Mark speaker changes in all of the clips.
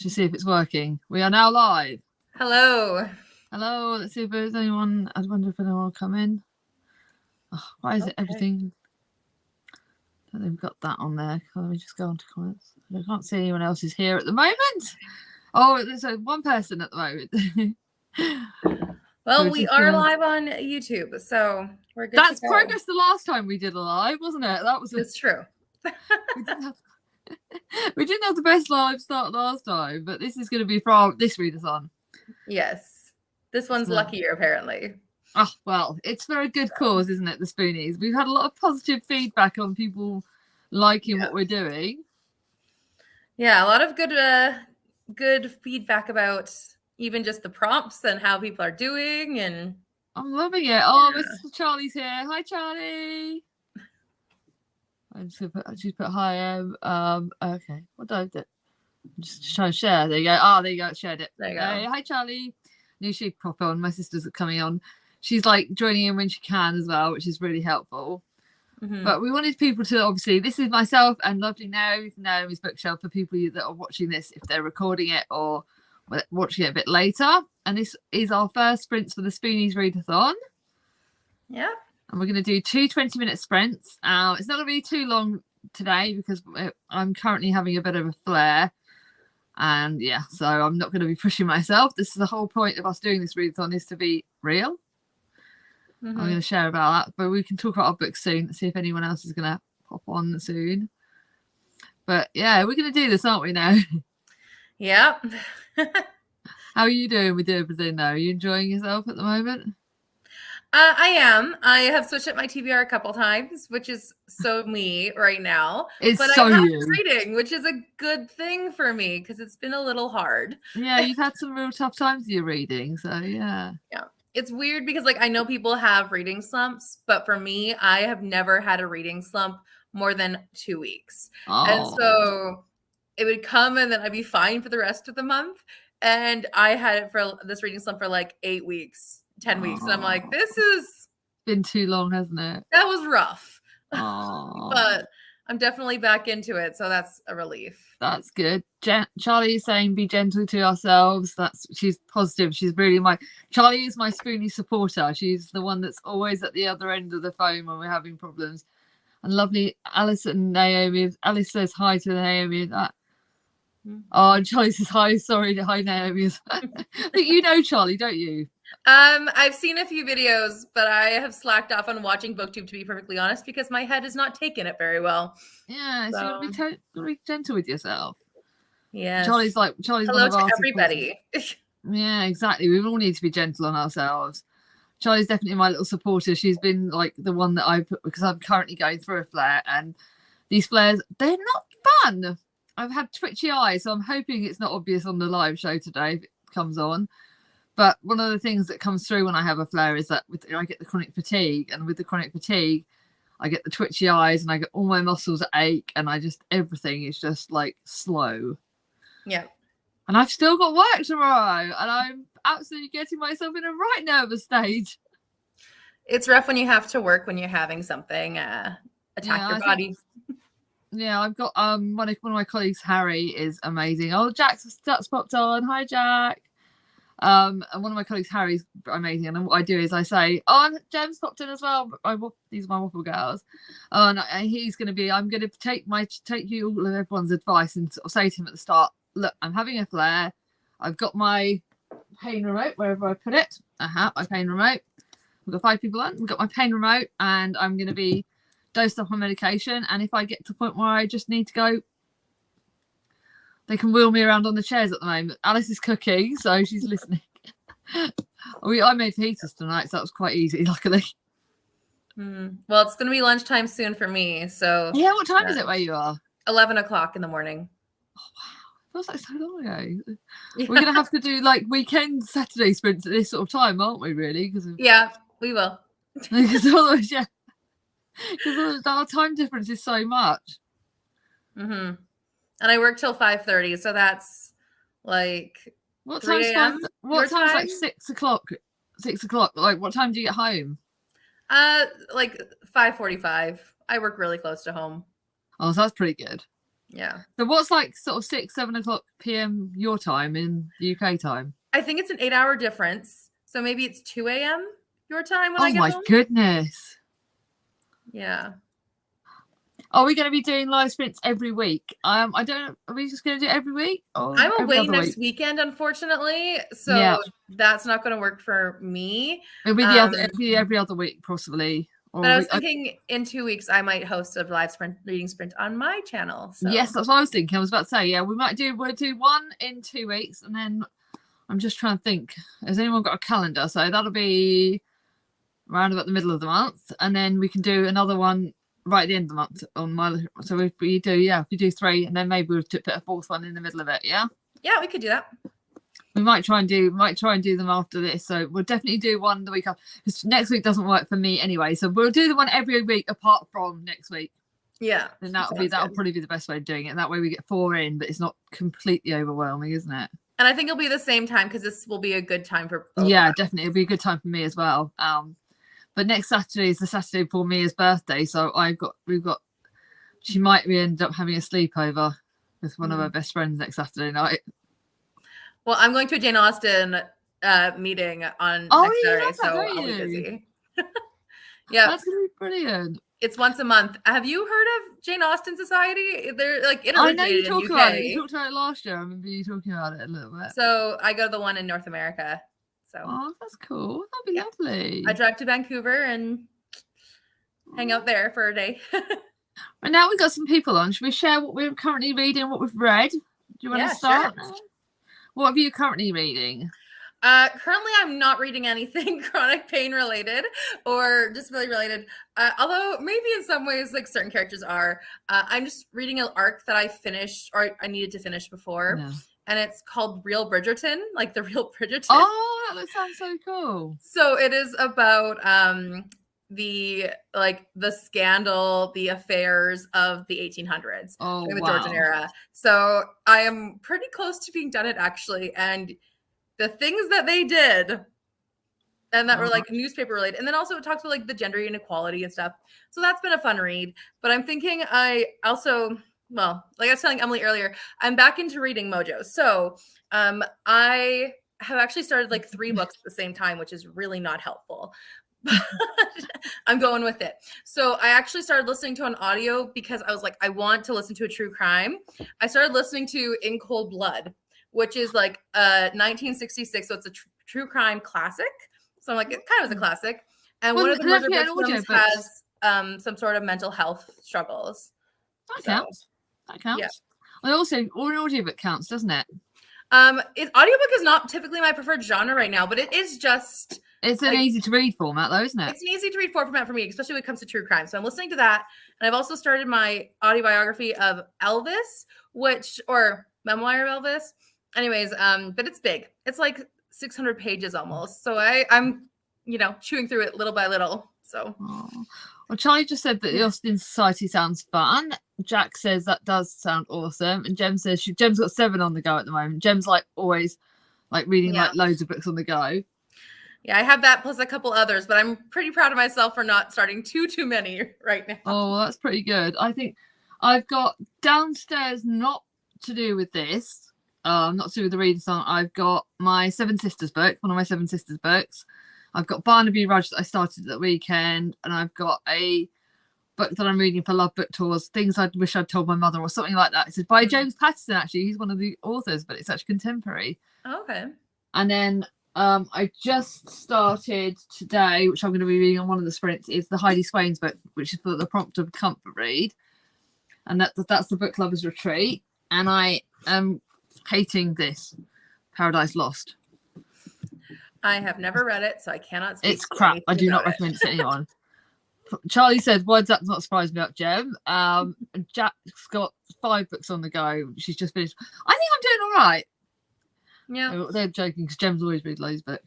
Speaker 1: Let's see if it's working. We are now live.
Speaker 2: Hello.
Speaker 1: Hello. Let's see if there's anyone. I wonder if anyone will come in. Oh, why is it everything? They've got that on there. Let me just go on to comments. I can't see anyone else is here at the moment. Oh, there's one person at the moment.
Speaker 2: Well, we are live on YouTube, so we're good.
Speaker 1: That's progress. The last time we did a live, wasn't it? That was.
Speaker 2: It's true.
Speaker 1: We didn't have the best live start last time, but this is going to be for this readathon.
Speaker 2: Yes, this one's luckier apparently.
Speaker 1: Oh, well, it's for a good cause, isn't it? The Spoonies. We've had a lot of positive feedback on people liking what we're doing.
Speaker 2: Yeah, a lot of good feedback about even just the prompts and how people are doing, and
Speaker 1: I'm loving it. Oh, Mr. Charlie's here. Hi, Charlie. I'm just gonna put hi. Okay. What did I do? I'm just trying to share. There you go. Oh, there you go. Shared it.
Speaker 2: There you go.
Speaker 1: Hi, Charlie. New sheep pop on. My sisters are coming on. She's like joining in when she can as well, which is really helpful. Mm-hmm. But we wanted people to obviously. This is myself and lovely Naomi from Naomi's Bookshelf for people that are watching this if they're recording it or watching it a bit later. And this is our first sprints for the Spoonies Readathon.
Speaker 2: Yeah.
Speaker 1: And we're going to do 2 20-minute sprints. It's not going to be too long today because I'm currently having a bit of a flare. And yeah, so I'm not going to be pushing myself. This is the whole point of us doing this readathon, is to be real. Mm-hmm. I'm going to share about that. But we can talk about our books soon and see if anyone else is going to pop on soon. But yeah, we're going to do this, aren't we now?
Speaker 2: Yeah.
Speaker 1: How are you doing with everything now? Are you enjoying yourself at the moment?
Speaker 2: I am. I have switched up my TBR a couple times, which is so me right now.
Speaker 1: It's
Speaker 2: but
Speaker 1: so
Speaker 2: I have
Speaker 1: you.
Speaker 2: reading, which is a good thing for me because it's been a little hard.
Speaker 1: Yeah, you've had some real tough times with your reading, so yeah.
Speaker 2: Yeah. It's weird because I know people have reading slumps, but for me, I have never had a reading slump more than 2 weeks. Oh. And so it would come and then I'd be fine for the rest of the month. And I had it for this reading slump for 8 weeks. 10 weeks. And I'm like, this is
Speaker 1: been too long, hasn't it?
Speaker 2: That was rough. But I'm definitely back into it. So that's a relief.
Speaker 1: That's good. Charlie is saying be gentle to ourselves. She's positive. She's really Charlie is my Spoonie supporter. She's the one that's always at the other end of the phone when we're having problems. And lovely Alice and Naomi. Alice says hi to Naomi. Oh, and Charlie says hi. Sorry, hi Naomi. I think you know Charlie, don't you?
Speaker 2: I've seen a few videos, but I have slacked off on watching BookTube, to be perfectly honest, because my head is not taking it very well.
Speaker 1: Yeah, so you gotta be gentle with yourself.
Speaker 2: Yeah.
Speaker 1: Charlie's
Speaker 2: hello to everybody.
Speaker 1: Yeah, exactly. We all need to be gentle on ourselves. Charlie's definitely my little supporter. She's been the one that I put because I'm currently going through a flare, and these flares, they're not fun. I've had twitchy eyes, so I'm hoping it's not obvious on the live show today if it comes on. But one of the things that comes through when I have a flare is that I get the chronic fatigue, and with the chronic fatigue, I get the twitchy eyes, and I get all my muscles ache, and everything is just slow.
Speaker 2: Yeah.
Speaker 1: And I've still got work tomorrow, and I'm absolutely getting myself in a right nervous stage.
Speaker 2: It's rough when you have to work when you're having something attack your body.
Speaker 1: Yeah, I've got one of my colleagues, Harry, is amazing. Oh, Jack's popped on. Hi, Jack. And one of my colleagues, Harry's amazing. And what I do is I say, oh, Jem's popped in as well. These are my waffle girls. And he's going to be, I'm going to take you all of everyone's advice and sort of say to him at the start, look, I'm having a flare. I've got my pain remote wherever I put it. My pain remote. We've got 5 people on. We've got my pain remote, and I'm going to be dosed off my medication. And if I get to the point where I just need to go, they can wheel me around on the chairs at the moment. Alice is cooking, so she's listening. I made fajitas tonight, so that was quite easy, luckily.
Speaker 2: Well, it's going to be lunchtime soon for me. So
Speaker 1: yeah, what time is it where you are?
Speaker 2: 11 o'clock in the morning.
Speaker 1: Oh, wow. Feels like so long ago. Yeah. We're going to have to do weekend Saturday sprints at this sort of time, aren't we, really?
Speaker 2: Yeah, we will.
Speaker 1: Because otherwise, yeah. Because our time difference is so much.
Speaker 2: Mm-hmm. And I work till 5:30, so that's
Speaker 1: what time? What time's 6 o'clock? 6 o'clock. What time do you get home?
Speaker 2: 5:45. I work really close to home.
Speaker 1: Oh, so that's pretty good.
Speaker 2: Yeah.
Speaker 1: So what's like sort of 6-7 o'clock p.m. your time in UK time?
Speaker 2: I think it's an 8-hour difference. So maybe it's 2 a.m. your time when I
Speaker 1: Oh
Speaker 2: get
Speaker 1: my
Speaker 2: home.
Speaker 1: goodness.
Speaker 2: Yeah.
Speaker 1: Are we going to be doing live sprints every week? I don't know. Are we just going to do it every week? Or
Speaker 2: I'm
Speaker 1: every
Speaker 2: away
Speaker 1: other
Speaker 2: next
Speaker 1: week?
Speaker 2: weekend, unfortunately. So
Speaker 1: Yeah.
Speaker 2: that's not going to work for me.
Speaker 1: It'll be it'll be every other week, possibly. Or
Speaker 2: But I was thinking in 2 weeks, I might host a live reading sprint on my channel. So.
Speaker 1: Yes, that's what I was thinking. I was about to say, yeah, we'll do one in 2 weeks, and then I'm just trying to think. Has anyone got a calendar? So that'll be around about the middle of the month, and then we can do another one right at the end of the month on my. So if we do 3, and then maybe we'll put a 4th one in the middle of it. Yeah.
Speaker 2: Yeah, we could do that.
Speaker 1: We might try and do them after this. So we'll definitely do one the week after. Because next week doesn't work for me anyway. So we'll do the one every week apart from next week.
Speaker 2: Yeah.
Speaker 1: And that'll probably be the best way of doing it. And that way we get 4 in, but it's not completely overwhelming, isn't it?
Speaker 2: And I think it'll be the same time because this will be a good time for both.
Speaker 1: Yeah, definitely. It'll be a good time for me as well. But next Saturday is the Saturday before Mia's birthday, so she might end up having a sleepover with one of her best friends next Saturday night.
Speaker 2: Well, I'm going to a Jane Austen meeting on next Saturday, so I'll be busy. Yeah,
Speaker 1: that's gonna be brilliant.
Speaker 2: It's once a month. Have you heard of Jane Austen Society? They're like
Speaker 1: I know you talk about it. You talked about it last year. I remember you talking about it a little bit.
Speaker 2: So I go to the one in North America.
Speaker 1: So that's cool. That'd be lovely.
Speaker 2: I drive to Vancouver and hang out there for a day.
Speaker 1: And now we've got some people on. Should we share what we're currently reading, what we've read? Do you want to start? Sure. What are you currently reading?
Speaker 2: Currently, I'm not reading anything chronic pain related or disability related. Although maybe in some ways, like certain characters are. I'm just reading an arc that I finished or I needed to finish before. No. And it's called Real Bridgerton, like the Real Bridgerton.
Speaker 1: Oh, that sounds so cool.
Speaker 2: So it is about the scandal, the affairs of the 1800s, the Georgian era. So I am pretty close to being done it actually, and the things that they did and that were like newspaper related, and then also it talks about like the gender inequality and stuff. So that's been a fun read. But I'm thinking I also. Well, like I was telling Emily earlier, I'm back into reading Mojo. So I have actually started like 3 books at the same time, which is really not helpful. But I'm going with it. So I actually started listening to an audio because I was like, I want to listen to a true crime. I started listening to In Cold Blood, which is like 1966. So it's a true crime classic. So I'm like, it kind of is a classic. And one of the murder victims has some sort of mental health struggles.
Speaker 1: That counts. That counts. Yeah. And also, an audiobook counts, doesn't it?
Speaker 2: Audiobook is not typically my preferred genre right now, but it is just...
Speaker 1: It's an easy to read format, though, isn't it?
Speaker 2: It's an easy to read format for me, especially when it comes to true crime. So I'm listening to that. And I've also started my autobiography of Elvis, or memoir of Elvis. Anyways, but it's big. It's like 600 pages almost. So I'm, chewing through it little by little. So...
Speaker 1: Well, Charlie just said that the Austen Society sounds fun. Jack says that does sound awesome. And Jem says Jem's got 7 on the go at the moment. Jem's like always like reading like loads of books on the go.
Speaker 2: Yeah, I have that plus a couple others, but I'm pretty proud of myself for not starting too many right now.
Speaker 1: Oh, that's pretty good. I think I've got downstairs, not to do with this, not to do with the readathon. I've got my 7 Sisters book, one of my 7 Sisters books. I've got Barnaby Rudge that I started that weekend, and I've got a book that I'm reading for Love Book Tours, Things I Wish I'd Told My Mother, or something like that. It's by James Patterson, actually. He's one of the authors, but it's actually contemporary.
Speaker 2: Okay.
Speaker 1: And then I just started today, which I'm going to be reading on one of the sprints, is the Heidi Swain's book, which is for the Prompt of Comfort read. And that's the Book Lovers Retreat. And I am hating this, Paradise Lost.
Speaker 2: I have never read it, so I cannot speak.
Speaker 1: It's crap. I do not recommend it to anyone. Charlie said, why does that not surprise me up, Jem? Jack's got 5 books on the go. She's just finished. I think I'm doing all right.
Speaker 2: Yeah.
Speaker 1: They're joking because Jem's always read loads, but...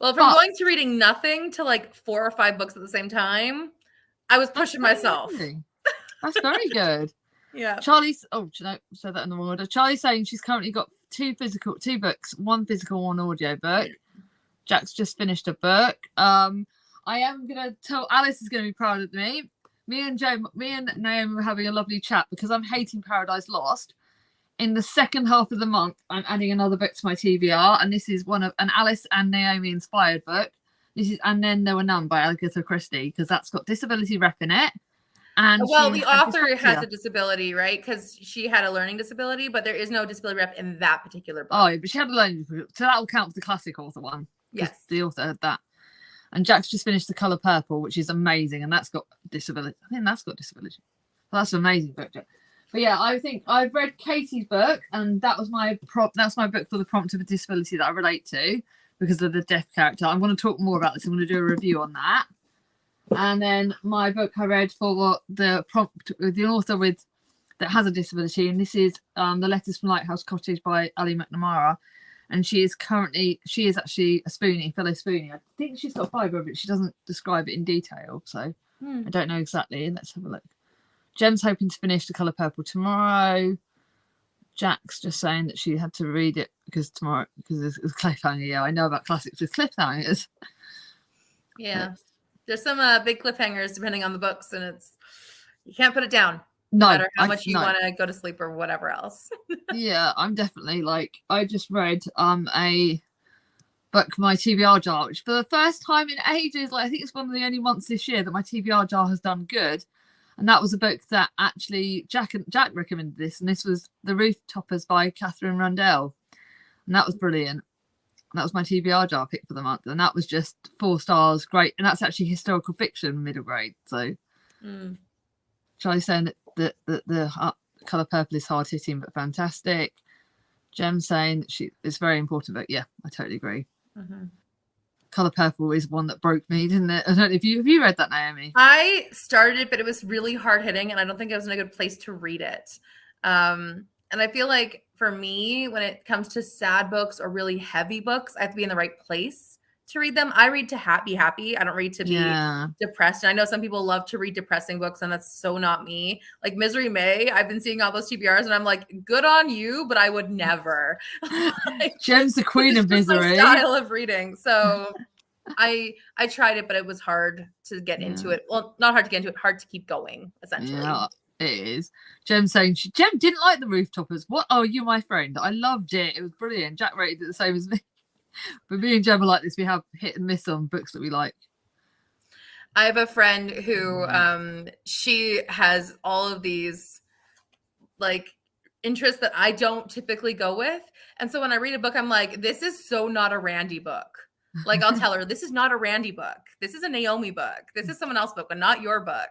Speaker 2: Well, from going to reading nothing to like 4 or 5 books at the same time, I was pushing myself.
Speaker 1: That's very good.
Speaker 2: Yeah.
Speaker 1: Charlie's... Oh, I said that in the wrong order. Charlie's saying she's currently got 2 books, 1 physical, 1 audio book. Jack's just finished a book. I am going to tell Alice is going to be proud of me. me and Naomi were having a lovely chat because I'm hating Paradise Lost. In the second half of the month, I'm adding another book to my TBR, and this is one of an Alice and Naomi inspired book. This is And Then There Were None by Agatha Christie, because that's got disability rep in it. And
Speaker 2: well, the author has a disability, right? Because she had a learning disability, but there is no disability rep in that particular book.
Speaker 1: Oh, but she had a learning disability, so that will count for the classic author one.
Speaker 2: Yes,
Speaker 1: the author had that. And Jack's just finished The Colour Purple, which is amazing, and that's got disability. I think that's got disability. Well, that's an amazing book, Jack. But yeah, I think I've read Katie's book, and that was my that's my book for the prompt of a disability that I relate to because of the deaf character. I'm going to talk more about this. I'm going to do a review on that. And then my book I read for the prompt with the author that has a disability, and this is The Letters from Lighthouse Cottage by Ali McNamara. And she is actually a Spoonie, fellow Spoonie. I think she's got 5 of it. She doesn't describe it in detail, so I don't know exactly. Let's have a look. Jem's hoping to finish The Colour Purple tomorrow. Jack's just saying that she had to read it because it's a cliffhanger. Yeah, I know about classics with cliffhangers.
Speaker 2: Yeah. There's some big cliffhangers depending on the books, and you can't put it down.
Speaker 1: No
Speaker 2: matter how much you want to go to sleep or whatever else.
Speaker 1: Yeah, I'm definitely I just read a book, my TBR jar, which for the first time in ages, I think it's one of the only months this year that my TBR jar has done good. And that was a book that actually Jack recommended this, and this was The Roof Toppers by Catherine Rundell, and that was brilliant. And that was my TBR jar pick for the month, and that was just 4 stars, great. And that's actually historical fiction, middle grade. So Charlie's saying that the Colour Purple is hard hitting but fantastic. Jem saying it's very important, but yeah, I totally agree. Colour Purple is one that broke me, didn't it? I don't know if you read that, Naomi.
Speaker 2: I started it, but it was really hard hitting, and I don't think I was in a good place to read it. And I feel like for me, when it comes to sad books or really heavy books, I have to be in the right place to read them. I read to be happy. I don't read to be depressed. And I know some people love to read depressing books, and that's so not me. Like Misery May, I've been seeing all those TBRs, and I'm like, good on you, but I would never.
Speaker 1: Jem's the queen of misery.
Speaker 2: My style of reading. So I tried it, but it was hard to get into it. Well, not hard to get into it, hard to keep going, essentially.
Speaker 1: Yeah, it is. Jem saying Jem didn't like The Roof Toppers. What? Oh, you my friend. I loved it. It was brilliant. Jack rated it the same as me. But me and Jem are like this. We have hit and miss on books that we like.
Speaker 2: I have a friend who she has all of these interests that I don't typically go with. And so when I read a book, I'm like, this is so not a Randy book. I'll tell her, this is not a Randy book. This is a Naomi book. This is someone else's book, but not your book.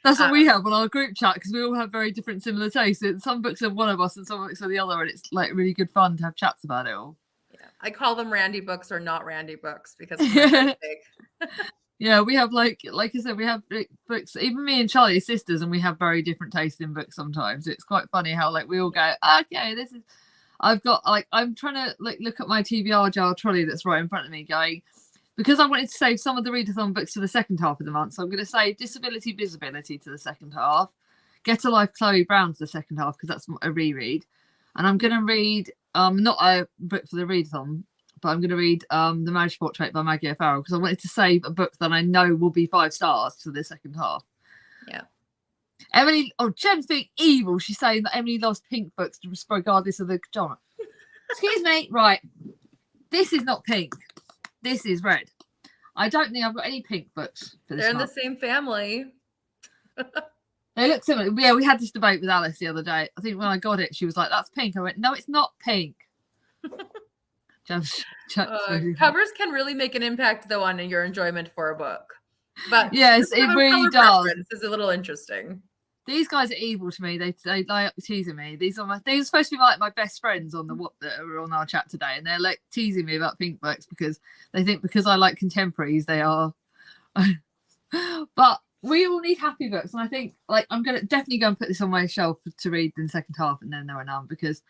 Speaker 1: That's what we have on our group chat, because we all have very different, similar tastes. Some books are one of us and some books are the other, and it's really good fun to have chats about it all.
Speaker 2: Yeah, I call them Randy books or not Randy books because it's big.
Speaker 1: Yeah, we have like I said, we have books. Even me and Charlie are sisters, and we have very different tastes in books sometimes. It's quite funny how we all go, okay, this is. I've got I'm trying to look at my TBR jar trolley that's right in front of me, going, because I wanted to save some of the readathon books to the second half of the month. So I'm going to save Disability Visibility to the second half, Get a Life Chloe Brown to the second half because that's a reread, and I'm going to read not a book for the readathon, but I'm going to read The Marriage Portrait by Maggie O'Farrell because I wanted to save a book that I know will be 5 stars to the second half.
Speaker 2: Yeah.
Speaker 1: Emily, Jem's being evil. She's saying that Emily loves pink books regardless of the genre. Excuse me. Right. This is not pink. This is red. I don't think I've got any pink books for this
Speaker 2: They're in
Speaker 1: month.
Speaker 2: the same family.
Speaker 1: They look similar. Yeah, we had this debate with Alice the other day. I think when I got it, she was like, that's pink. I went, no, it's not pink.
Speaker 2: Covers can really make an impact, though, on your enjoyment for a book. But
Speaker 1: yes, it really does.
Speaker 2: It's a little interesting.
Speaker 1: These guys are evil to me. They like teasing me. They're supposed to be like my best friends on that are on our chat today, and they're like teasing me about pink books because they think because I like contemporaries they are. But we all need happy books, and I think I'm gonna definitely go and put this on my shelf to read in the second half, and then there are none because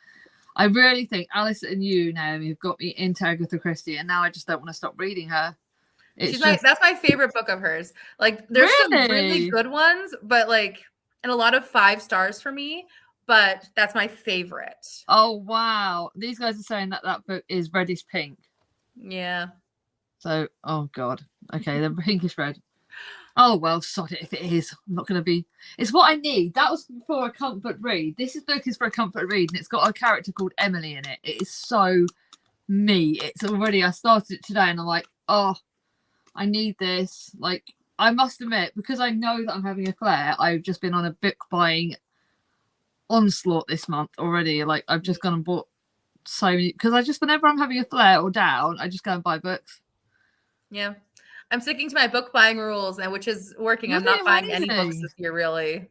Speaker 1: I really think Alice and you, Naomi, have got me into Agatha Christie, and now I just don't want to stop reading her.
Speaker 2: That's my favorite book of hers. There's some really good ones, but and a lot of 5 stars for me, but that's my favorite.
Speaker 1: Oh, wow. These guys are saying that book is reddish pink.
Speaker 2: Yeah.
Speaker 1: So, oh, God. Okay, they're pinkish red. Oh, well, sod it if it is. I'm not going to be. It's what I need. That was for a comfort read. This book is for a comfort read, and it's got a character called Emily in it. It is so me. It's already, I started it today, and I'm like, oh, I need this. Like, I must admit, because I know that I'm having a flare, I've just been on a book buying onslaught this month already. Like, I've just gone and bought so many, because I just, whenever I'm having a flare or down, I just go and buy books.
Speaker 2: Yeah. I'm sticking to my book buying rules, and which is working. I'm not buying any books this year, really.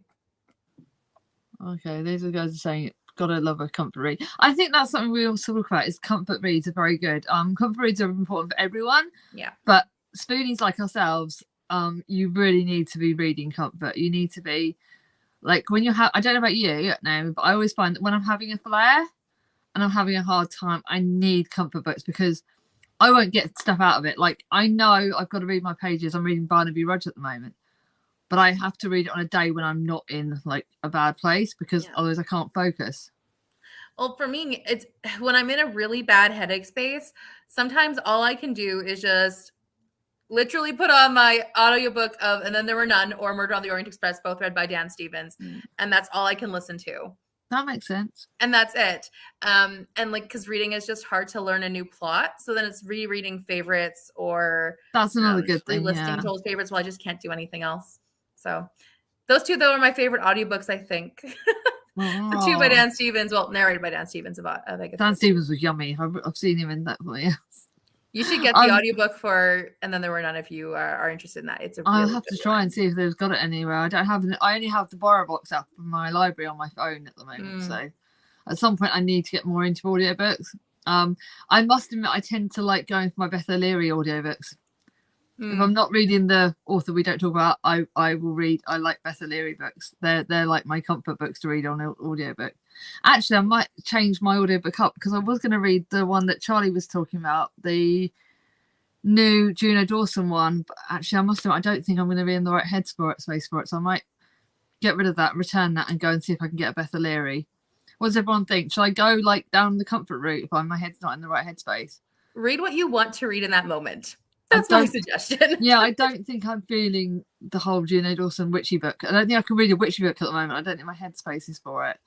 Speaker 1: Okay, these are guys are saying gotta love a comfort read. I think that's something we also talk about is comfort reads are very good. Comfort reads are important for everyone.
Speaker 2: Yeah.
Speaker 1: But spoonies like ourselves, you really need to be reading comfort. You need to be like when you have. I don't know about you, no, but I always find that when I'm having a flare and I'm having a hard time, I need comfort books because I won't get stuff out of it. Like, I know I've got to read my pages. I'm reading Barnaby Rudge at the moment, but I have to read it on a day when I'm not in like a bad place because otherwise I can't focus.
Speaker 2: Well, for me, it's when I'm in a really bad headache space, sometimes all I can do is just literally put on my audiobook of And Then There Were None or Murder on the Orient Express, both read by Dan Stevens. And that's all I can listen to.
Speaker 1: That makes sense.
Speaker 2: And that's it. And like, because reading is just hard to learn a new plot. So then it's rereading favorites or
Speaker 1: that's another good thing.
Speaker 2: Listing old favorites while I just can't do anything else. So those two, though, are my favorite audiobooks, I think. The two by Dan Stevens, well, narrated by Dan Stevens about
Speaker 1: Dan Stevens was yummy. I've seen him in that one.
Speaker 2: You should get the audiobook for And Then There Were None if you are interested in that. It's a really
Speaker 1: I'll have to try and see if they've got it anywhere. I only have the borrow box app from my library on my phone at the moment. So at some point I need to get more into audiobooks. I must admit I tend to like going for my Beth O'Leary audiobooks. If I'm not reading the author we don't talk about, I will read. I like Beth O'Leary books. They're like my comfort books to read on audiobook. Actually, I might change my audiobook up because I was going to read the one that Charlie was talking about, the new Juno Dawson one. But actually, I must admit, I don't think I'm going to be in the right headspace for it. So I might get rid of that, return that, and go and see if I can get a Beth O'Leary. What does everyone think? Shall I go like down the comfort route if my head's not in the right headspace?
Speaker 2: Read what you want to read in that moment. That's my suggestion.
Speaker 1: Yeah, I don't think I'm feeling the whole Juno Dawson witchy book. I don't think I can read a witchy book at the moment. I don't think my headspace is for it.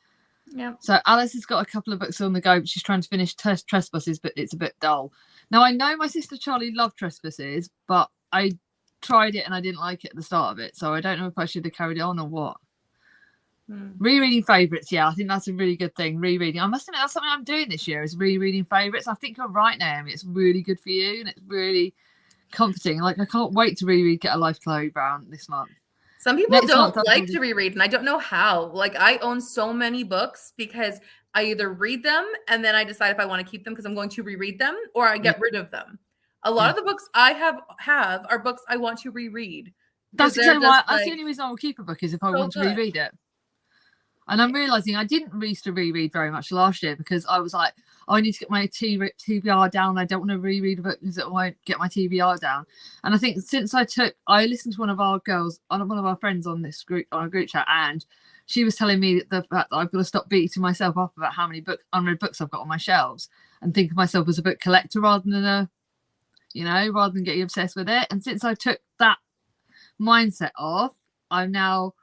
Speaker 2: Yeah.
Speaker 1: So Alice has got a couple of books on the go, but she's trying to finish Trespasses, but it's a bit dull. Now, I know my sister Charlie loved Trespasses, but I tried it and I didn't like it at the start of it. So I don't know if I should have carried it on or what. Rereading favourites, yeah, I think that's a really good thing. Rereading. I must admit, that's something I'm doing this year is rereading favourites. I think you're right, Naomi. It's really good for you and it's really comforting. Like, I can't wait to reread Get a Life, Chloe Brown this month.
Speaker 2: Some people don't like to reread, and I don't know how. Like, I own so many books because I either read them and then I decide if I want to keep them because I'm going to reread them, or I get rid of them. A lot of the books I have are books I want to reread.
Speaker 1: That's exactly why. That's the only reason I will keep a book is if I want to reread it. And I'm realizing I didn't used to reread very much last year because I was like, oh, I need to get my TBR down. I don't want to reread a book because it won't get my TBR down. And I think since I listened to one of our friends on this group, on a group chat, and she was telling me the fact that I've got to stop beating myself up about how many unread books I've got on my shelves and think of myself as a book collector rather than rather than getting obsessed with it. And since I took that mindset off, I'm now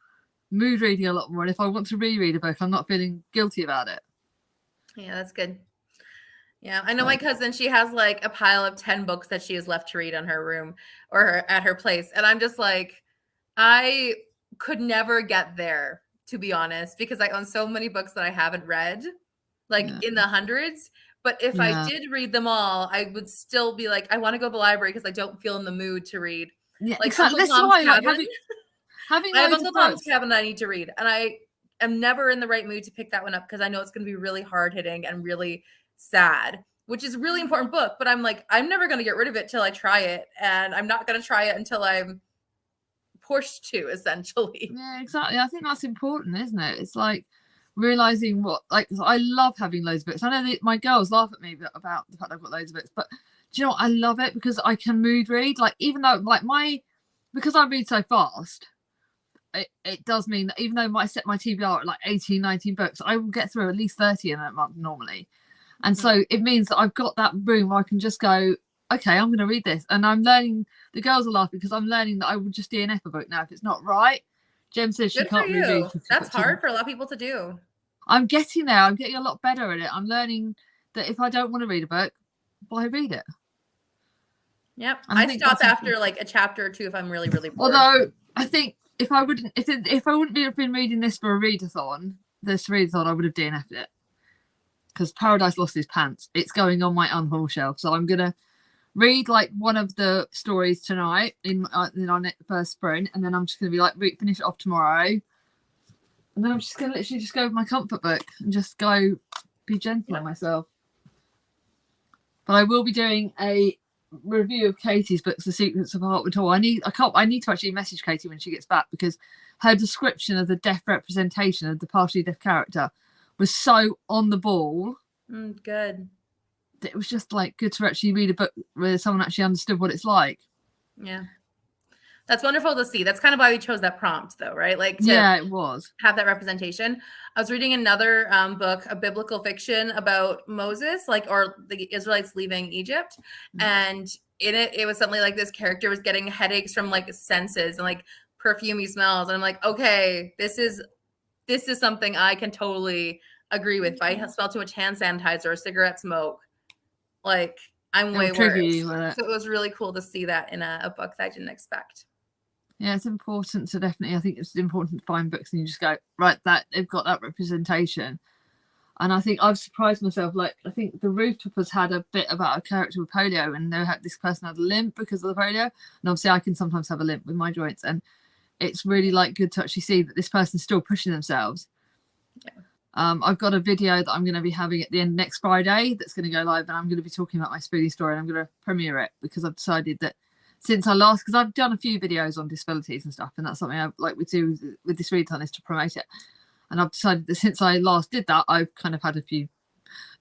Speaker 1: mood reading a lot more, and if I want to reread a book, I'm not feeling guilty about it.
Speaker 2: Yeah, that's good. Yeah, I know my cousin, she has like a pile of 10 books that she has left to read on her room or at her place, and I'm just like, I could never get there, to be honest, because I own so many books that I haven't read, like in the hundreds. But if I did read them all, I would still be like, I want to go to the library because I don't feel in the mood to read.
Speaker 1: Yeah,
Speaker 2: like
Speaker 1: exactly. This is why I
Speaker 2: have Uncle Tom's Cabin I need to read, and I am never in the right mood to pick that one up because I know it's going to be really hard hitting and really sad, which is a really important book. But I'm like, I'm never going to get rid of it till I try it, and I'm not going to try it until I'm pushed to, essentially.
Speaker 1: Yeah, exactly. I think that's important, isn't it? It's like realizing I love having loads of books. I know that my girls laugh at me about the fact I've got loads of books, but do you know what? I love it because I can mood read. Like, even though because I read so fast, it does mean that even though I set my TBR at like 18, 19 books, I will get through at least 30 in a month normally. And so it means that I've got that room where I can just go, okay, I'm going to read this. And I'm learning, the girls are laughing because I'm learning that I will just DNF a book now if it's not right. Jem says she
Speaker 2: Good for
Speaker 1: can't reread.
Speaker 2: you. That's hard for a lot of people to do.
Speaker 1: I'm getting there. I'm getting a lot better at it. I'm learning that if I don't want to read a book, why read it?
Speaker 2: Yep. I stop after like a chapter or two if I'm really, really bored.
Speaker 1: Although I think if I wouldn't have been reading this for a readathon, I would have DNF'd it. Because Paradise Lost His Pants. It's going on my unhaul shelf. So I'm gonna read like one of the stories tonight in our first sprint, and then I'm just gonna be like finish it off tomorrow. And then I'm just gonna literally just go with my comfort book and just go be gentle on myself. But I will be doing a review of Katie's books, The Secrets of Heartwood Hall. I need to actually message Katie when she gets back, because her description of the deaf representation of the partially deaf character was so on the ball.
Speaker 2: Good.
Speaker 1: It was just like good to actually read a book where someone actually understood what it's like.
Speaker 2: Yeah. That's wonderful to see. That's kind of why we chose that prompt, though, right? Like,
Speaker 1: yeah, it was
Speaker 2: have that representation. I was reading another book, a biblical fiction about Moses, or the Israelites leaving Egypt, and in it was something like this character was getting headaches from like senses and like perfumey smells, and I'm like, okay, this is something I can totally agree with. If I smell too much hand sanitizer or cigarette smoke, like I'm way worse. So it was really cool to see that in a book that I didn't expect.
Speaker 1: Yeah, it's important to I think it's important to find books and you just go, right, that they've got that representation. And I think I've surprised myself. Like, I think the Rooftoppers had a bit about a character with polio, and this person had a limp because of the polio. And obviously I can sometimes have a limp with my joints, and it's really like good to actually see that this person's still pushing themselves. Yeah. I've got a video that I'm going to be having at the end next Friday that's going to go live, and I'm going to be talking about my Spoonies story, and I'm going to premiere it because I've decided that since because I've done a few videos on disabilities and stuff, and that's something I like we do with this readathon is to promote it. And I've decided that since I last did that, I've kind of had a few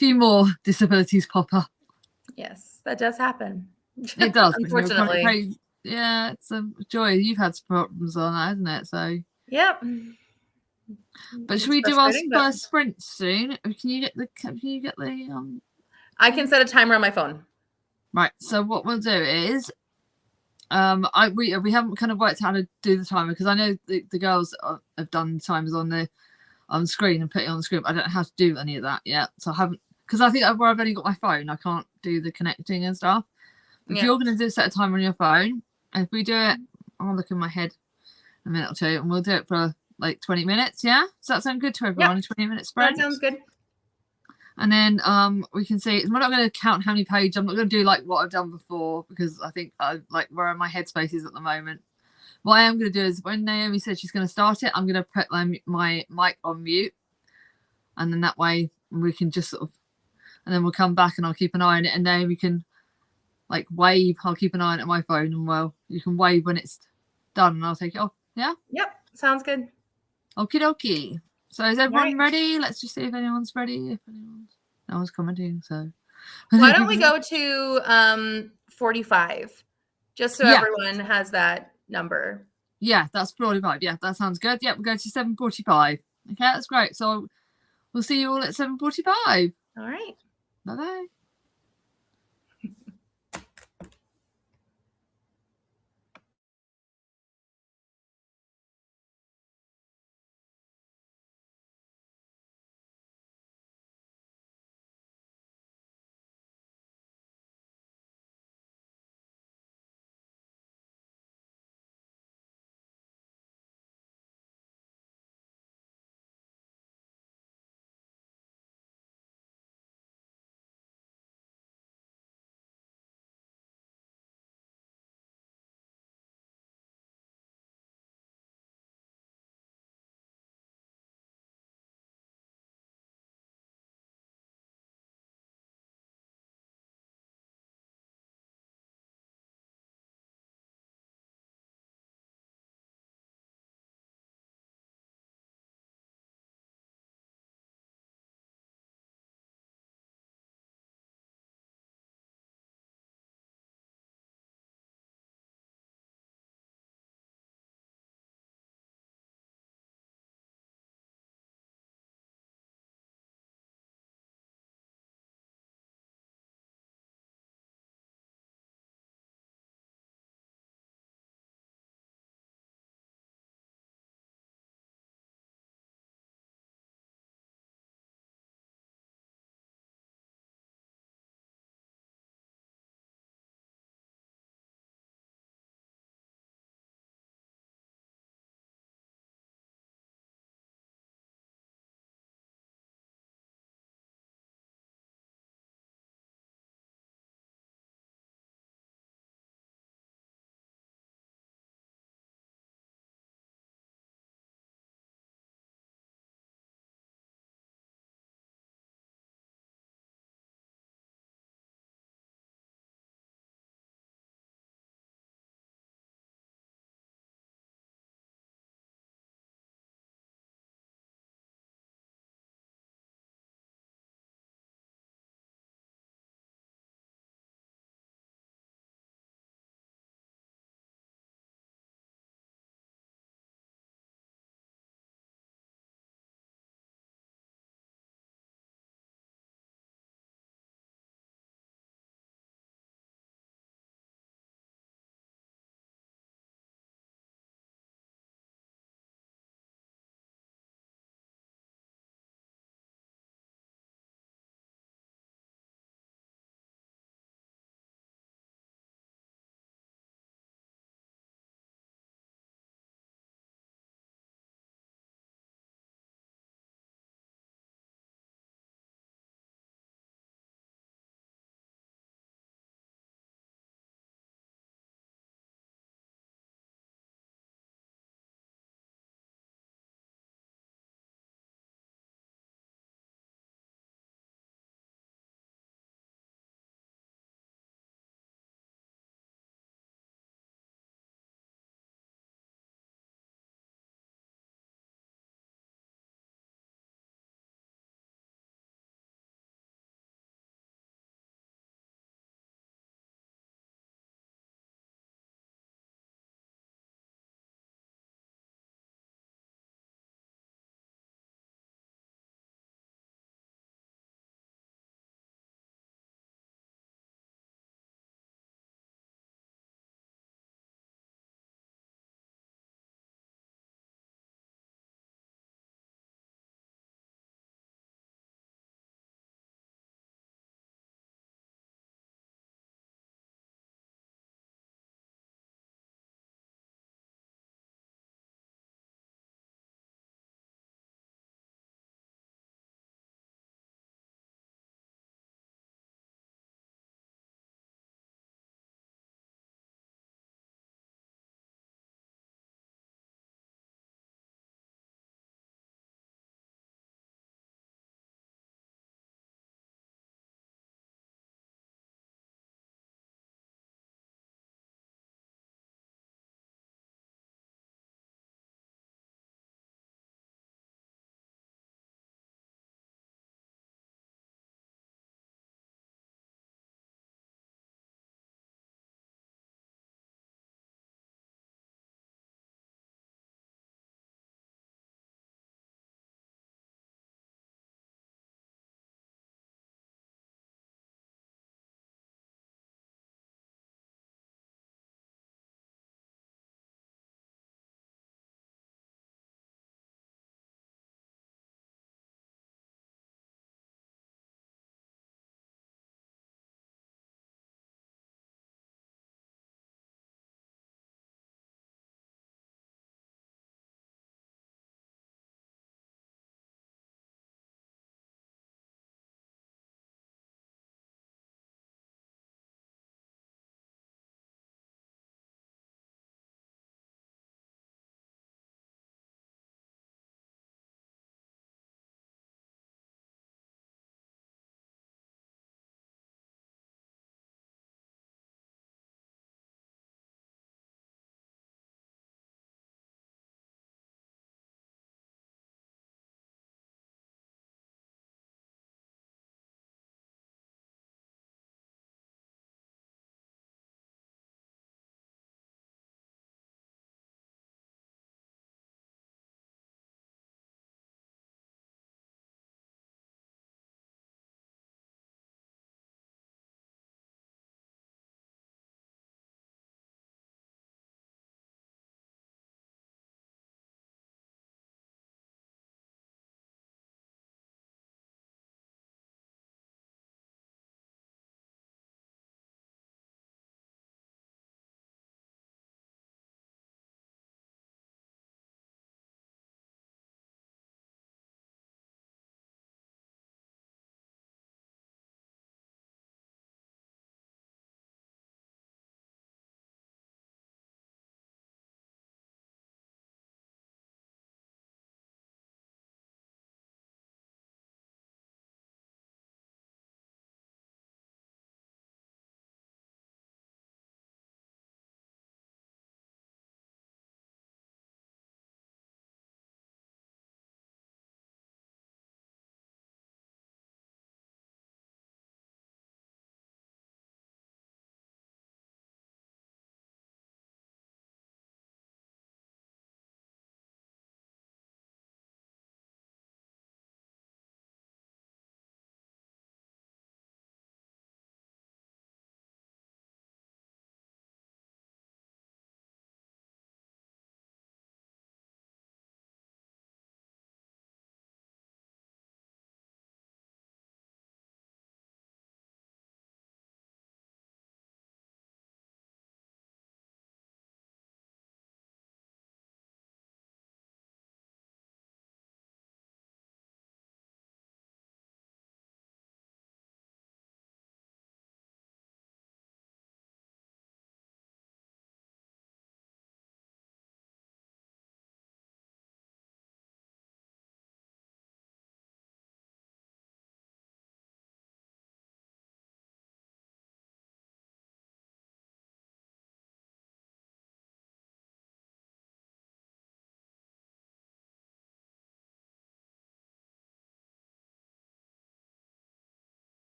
Speaker 1: more disabilities pop up.
Speaker 2: Yes, that does happen.
Speaker 1: It does,
Speaker 2: unfortunately.
Speaker 1: Yeah, it's a joy. You've had some problems on that, hasn't it? So
Speaker 2: yep.
Speaker 1: But should we do our first sprint soon? Can you get the?
Speaker 2: I can set a timer on my phone.
Speaker 1: Right. So what we'll do is, we haven't kind of worked out how to do the timer, because I know the girls have done timers on the screen and put it on the screen. I don't know how to do any of that yet, so I haven't, because I think where I've only got my phone, I can't do the connecting and stuff. If you're going to set a timer on your phone, and if we do it, I'll look in my head in a minute or two, and we'll do it for like 20 minutes. Yeah, does that sound good to everyone?
Speaker 2: Yep.
Speaker 1: A 20-minute spread.
Speaker 2: That sounds good.
Speaker 1: And then we can see, we're not going to count how many pages. I'm not going to do like what I've done before, because I think like where my headspace is at the moment. What I am going to do is, when Naomi said she's going to start it, I'm going to put my mic on mute, and then that way we can just sort of, and then we'll come back and I'll keep an eye on it, and Naomi can like wave. I'll keep an eye on it on my phone, and you can wave when it's done, and I'll take it off. Yeah.
Speaker 2: Yep. Sounds good.
Speaker 1: Okie dokie. So is everyone ready? Let's just see if anyone's ready. No one's commenting, so
Speaker 2: why don't we go to 45, just so everyone has that number.
Speaker 1: Yeah, that's 45. Yeah, that sounds good. Yeah, we'll go to 7:45. Okay, that's great. So we'll see you all at 7:45.
Speaker 2: All right.
Speaker 1: Bye-bye.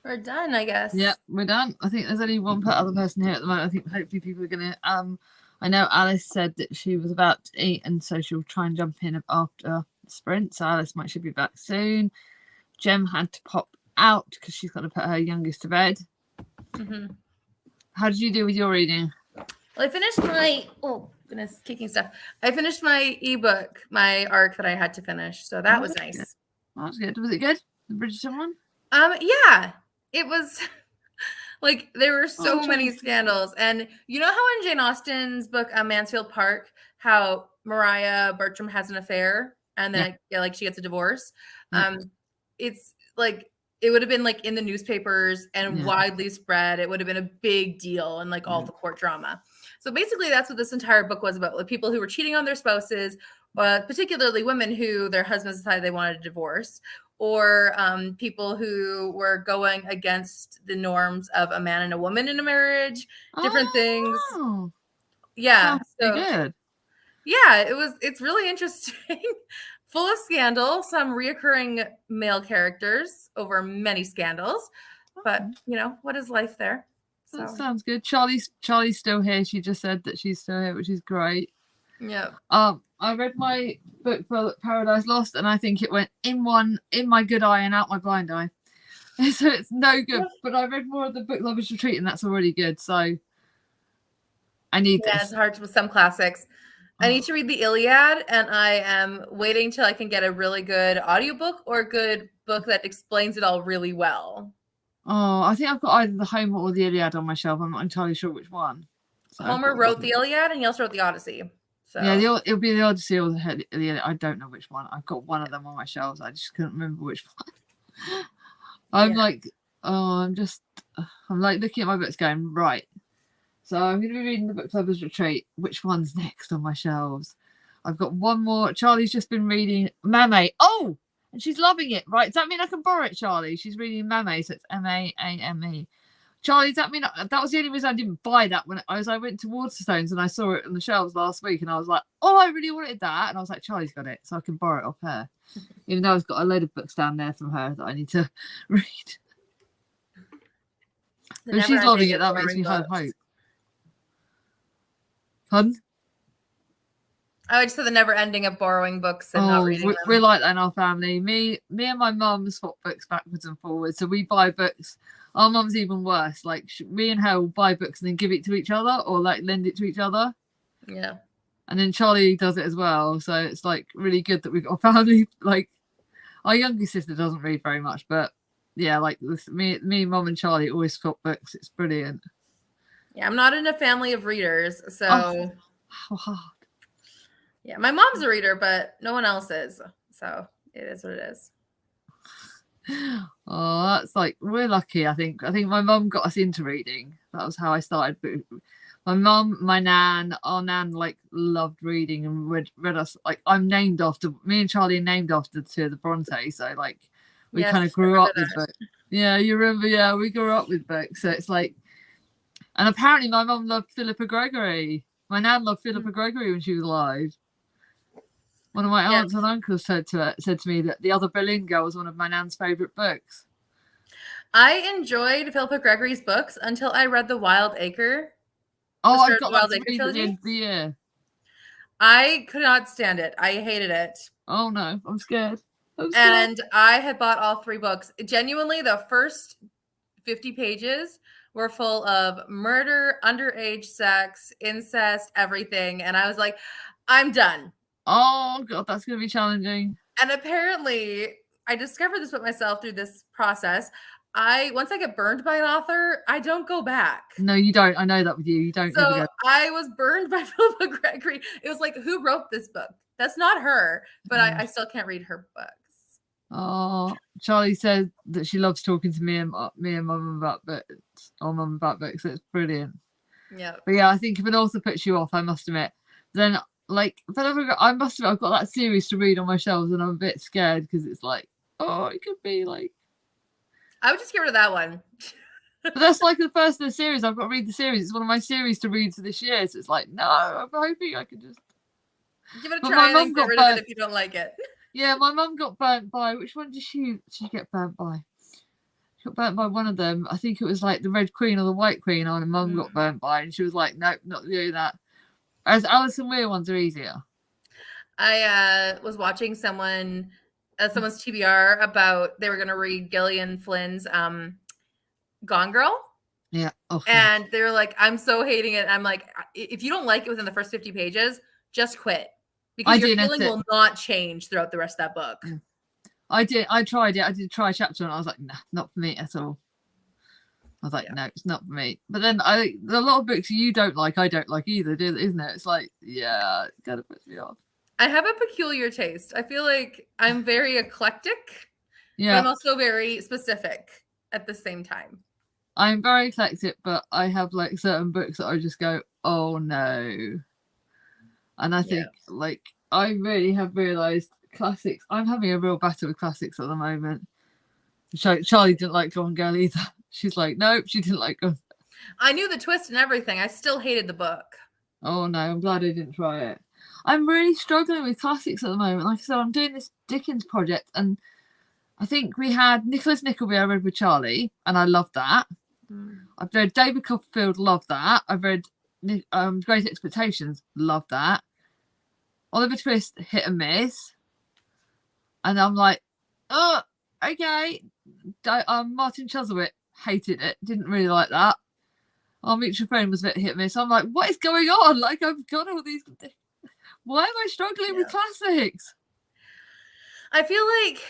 Speaker 2: We're done, I guess.
Speaker 1: Yep, we're done. I think there's only one other person here at the moment. I think hopefully people are gonna. I know Alice said that she was about to eat, and so she'll try and jump in after sprint. So Alice should be back soon. Jem had to pop out because she's got to put her youngest to bed.
Speaker 2: Mm-hmm.
Speaker 1: How did you do with your reading?
Speaker 2: Well, I finished my kicking stuff. I finished my ebook, my arc that I had to finish, so that was nice.
Speaker 1: Good. That was good. Was it good? The Bridgerton one?
Speaker 2: Yeah, it was. Like, there were so many scandals. And you know how in Jane Austen's book, Mansfield Park, how Maria Bertram has an affair and then she gets a divorce? It's like, it would have been like in the newspapers and widely spread. It would have been a big deal and like all the court drama. So basically that's what this entire book was about. Like, people who were cheating on their spouses, but particularly women who their husbands decided they wanted a divorce, or people who were going against the norms of a man and a woman in a marriage, different things. Yeah.
Speaker 1: So good.
Speaker 2: Yeah, it's really interesting. Full of scandal, some reoccurring male characters over many scandals. But, what is life there?
Speaker 1: So. That sounds good. Charlie's still here. She just said that she's still here, which is great.
Speaker 2: Yeah.
Speaker 1: I read my book for Paradise Lost, and I think it went in my good eye and out my blind eye. So it's no good. But I read more of the Book Lovers Retreat, and that's already good. So I need this.
Speaker 2: It's hard with some classics. I need to read the Iliad, and I am waiting till I can get a really good audiobook or a good book that explains it all really well.
Speaker 1: Oh, I think I've got either the Homer or the Iliad on my shelf. I'm not entirely sure which one.
Speaker 2: So Homer wrote the Iliad, and he also wrote the Odyssey. So
Speaker 1: yeah, it'll be the Odyssey or the Iliad. I don't know which one. I've got one of them on my shelves. I just couldn't remember which one. I'm like looking at my books going, right. So I'm going to be reading the Book Lovers Retreat. Which one's next on my shelves? I've got one more. Charlie's just been reading Mame. Oh, and she's loving it. Right. Does that mean I can borrow it, Charlie? She's reading Mame, so it's Maame. Charlie, does that mean that was the only reason I didn't buy that when I went to Waterstones and I saw it on the shelves last week and I was like, oh, I really wanted that. And I was like, Charlie's got it, so I can borrow it off her. Even though I've got a load of books down there from her that I need to read. If she's loving it, that makes me have hope. Pardon?
Speaker 2: I just said the never ending of borrowing books and not reading them.
Speaker 1: We're like that in our family. Me and my mum swap books backwards and forwards. So we buy books. Our mum's even worse. Like, me and her will buy books and then give it to each other or like lend it to each other.
Speaker 2: Yeah.
Speaker 1: And then Charlie does it as well. So it's like really good that we've got a family. Like, our youngest sister doesn't read very much, but yeah, like me, mum and Charlie always swap books. It's brilliant.
Speaker 2: Yeah, I'm not in a family of readers, so
Speaker 1: how hard.
Speaker 2: Yeah, my mom's a reader, but no one else is. So it is what it is.
Speaker 1: Oh, that's like, we're lucky. I think my mum got us into reading. That was how I started. My mum, my nan, our nan like loved reading and read us. Like, me and Charlie are named after two of the Bronte. So like we kind of grew up with books. Yeah, you remember? Yeah, we grew up with books. So it's like, and apparently my mum loved Philippa Gregory. My nan loved Philippa Gregory when she was alive. One of my aunts and uncles said to me that The Other Berlin Girl was one of my nan's favourite books.
Speaker 2: I enjoyed Philippa Gregory's books until I read The Wild Acre.
Speaker 1: Oh, I've got that to read at the end of the year.
Speaker 2: I could not stand it. I hated it.
Speaker 1: Oh no, I'm scared.
Speaker 2: And I had bought all 3 books. Genuinely, the first 50 pages were full of murder, underage sex, incest, everything. And I was like, I'm done.
Speaker 1: Oh God, that's going to be challenging.
Speaker 2: And apparently, I discovered this with myself through this process. Once I get burned by an author, I don't go back.
Speaker 1: No, you don't. I know that with you. You don't.
Speaker 2: So I was burned by Philippa Gregory. It was like, who wrote this book? That's not her. But I still can't read her books.
Speaker 1: Oh, Charlie said that she loves talking to me and mum about books. Or mum about books. So it's brilliant.
Speaker 2: Yeah.
Speaker 1: But yeah, I think if an author puts you off, I must admit, then like, I've got that series to read on my shelves, and I'm a bit scared because it's like, oh, it could be like.
Speaker 2: I would just get rid of that one.
Speaker 1: But that's like the first of the series. I've got to read the series. It's one of my series to read for this year. So it's like, no, I'm hoping I can just
Speaker 2: give it a try and get rid of it if you don't like it.
Speaker 1: Yeah, my mum got burnt by. Which one did she get burnt by? got burnt by one of them. I think it was like the Red Queen or the White Queen. And Mum got burnt by, and she was like, "Nope, not doing that." As Alison Weir ones are easier.
Speaker 2: I was watching someone's TBR about they were going to read Gillian Flynn's Gone Girl.
Speaker 1: Yeah. Oh,
Speaker 2: and they were like, I'm so hating it. I'm like, if you don't like it within the first 50 pages, just quit. Because your feeling will not change throughout the rest of that book.
Speaker 1: Yeah. I tried it. I did try a chapter and I was like, nah, not for me at all. I was like, no, it's not for me. But then I think a lot of books you don't like, I don't like either, isn't it? It's like, yeah, it kind of puts me off.
Speaker 2: I have a peculiar taste. I feel like I'm very eclectic, but I'm also very specific at the same time.
Speaker 1: I'm very eclectic, but I have like certain books that I just go, oh no. And I think like I really have realised classics. I'm having a real battle with classics at the moment. Charlie didn't like Gone Girl either. She's like, nope, she didn't like Gone.
Speaker 2: I knew the twist and everything. I still hated the book.
Speaker 1: Oh no, I'm glad I didn't try it. I'm really struggling with classics at the moment. Like I said, I'm doing this Dickens project, and I think we had Nicholas Nickleby I read with Charlie, and I loved that. I've read David Copperfield, loved that. I've read Great Expectations, loved that. Oliver Twist, hit and miss. And I'm like, oh, okay. Martin Chuzzlewit, hated it, didn't really like that. Our Mutual Friend was a bit hit and miss. I'm like, what is going on? Like, I've got all these. Why am I struggling with classics?
Speaker 2: I feel like